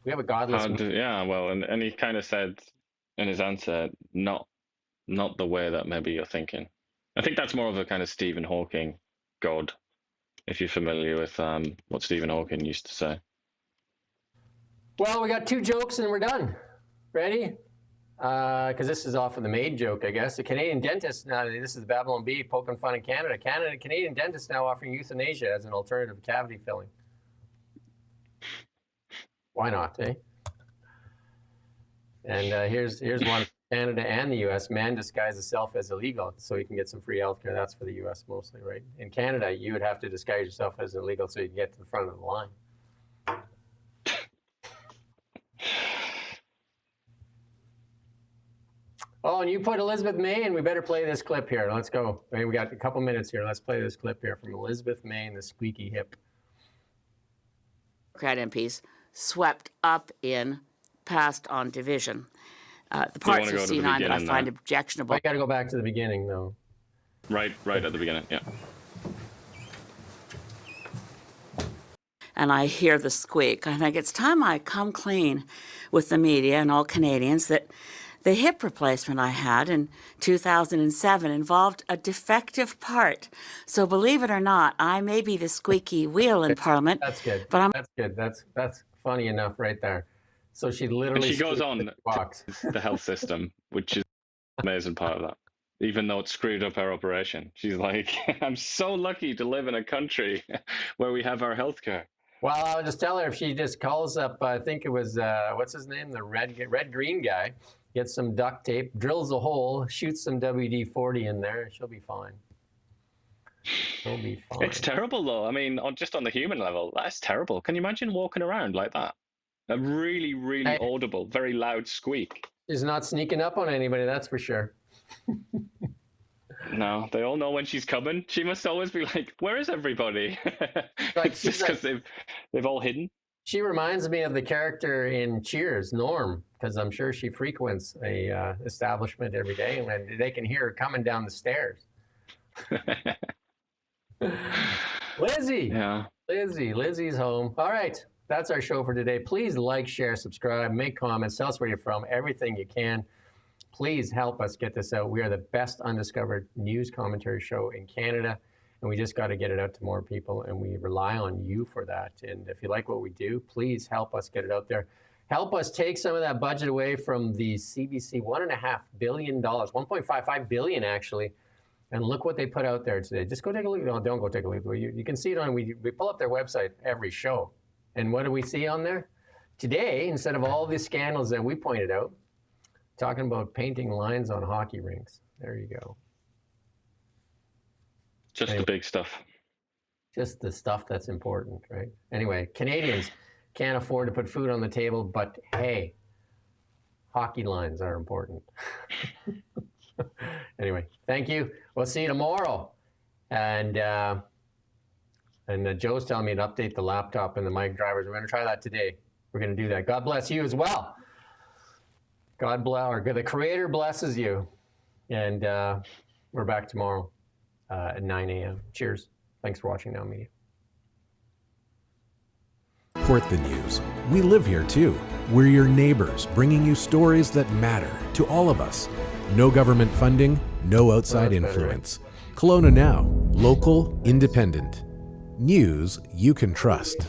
[SPEAKER 1] We have a godless...
[SPEAKER 2] yeah, well, and he kind of said in his answer, not the way that maybe you're thinking. I think that's more of a kind of Stephen Hawking God, if you're familiar with what Stephen Hawking used to say.
[SPEAKER 1] Well, we got 2 jokes and we're done. Ready? Because this is off of the maid joke, I guess. The Canadian dentist, now this is Babylon Bee poking fun in Canada. Canadian dentist now offering euthanasia as an alternative to cavity filling. Why not, eh? And here's one for Canada and the U.S. Man disguises himself as illegal so he can get some free health care. That's for the U.S. mostly, right? In Canada, you would have to disguise yourself as illegal so you can get to the front of the line. Oh, and you put Elizabeth May, and we better play this clip here. Let's go. I mean, we got a couple minutes here. Let's play this clip here from Elizabeth May and the squeaky hip.
[SPEAKER 23] Democrat MPs swept up in, passed on division. The parts of C9 that I find objectionable.
[SPEAKER 1] I got to go back to the beginning, though.
[SPEAKER 2] Right at the beginning, yeah.
[SPEAKER 23] And I hear the squeak. I think it's time I come clean with the media and all Canadians that the hip replacement I had in 2007 involved a defective part. So believe it or not, I may be the squeaky wheel in Parliament.
[SPEAKER 1] That's good.
[SPEAKER 23] But
[SPEAKER 1] That's good. That's funny enough right there. So she literally...
[SPEAKER 2] And she goes on the health system, which is the amazing part of that. Even though it screwed up her operation. She's like, I'm so lucky to live in a country where we have our healthcare.
[SPEAKER 1] Well, I'll just tell her if she just calls up, I think it was, what's his name? The red-green guy. Gets some duct tape, drills a hole, shoots some WD-40 in there, she'll be fine. She'll be fine.
[SPEAKER 2] It's terrible, though. I mean, just on the human level, that's terrible. Can you imagine walking around like that? A really, really audible, very loud squeak.
[SPEAKER 1] She's not sneaking up on anybody, that's for sure.
[SPEAKER 2] No, they all know when she's coming. She must always be like, "Where is everybody?"
[SPEAKER 1] Like,
[SPEAKER 2] It's just because they've all hidden.
[SPEAKER 1] She reminds me of the character in Cheers, Norm, because I'm sure she frequents a establishment every day, and they can hear her coming down the stairs. Lizzie.
[SPEAKER 2] Yeah.
[SPEAKER 1] Lizzie's home. All right. That's our show for today. Please like, share, subscribe, make comments, tell us where you're from, everything you can. Please help us get this out. We are the best undiscovered news commentary show in Canada, and we just got to get it out to more people, and we rely on you for that. And if you like what we do, please help us get it out there. Help us take some of that budget away from the CBC, $1.5 billion, $1.55 billion actually. And look what they put out there today. Just go take a look. No, don't go take a look. You can see it on, we pull up their website every show. And what do we see on there? Today, instead of all the scandals that we pointed out, talking about painting lines on hockey rinks. There you go.
[SPEAKER 2] Just the big stuff.
[SPEAKER 1] Just the stuff that's important, right? Anyway, Canadians can't afford to put food on the table, but hey, hockey lines are important. Anyway, thank you. We'll see you tomorrow. And Joe's telling me to update the laptop and the mic drivers. We're going to try that today. We're going to do that. God bless you as well. God bless, or the Creator blesses you. And we're back tomorrow at 9 a.m. Cheers. Thanks for watching Now Media.
[SPEAKER 3] Support the news. We live here too. We're your neighbors, bringing you stories that matter to all of us. No government funding, no outside influence. Kelowna Now, local, independent. News you can trust.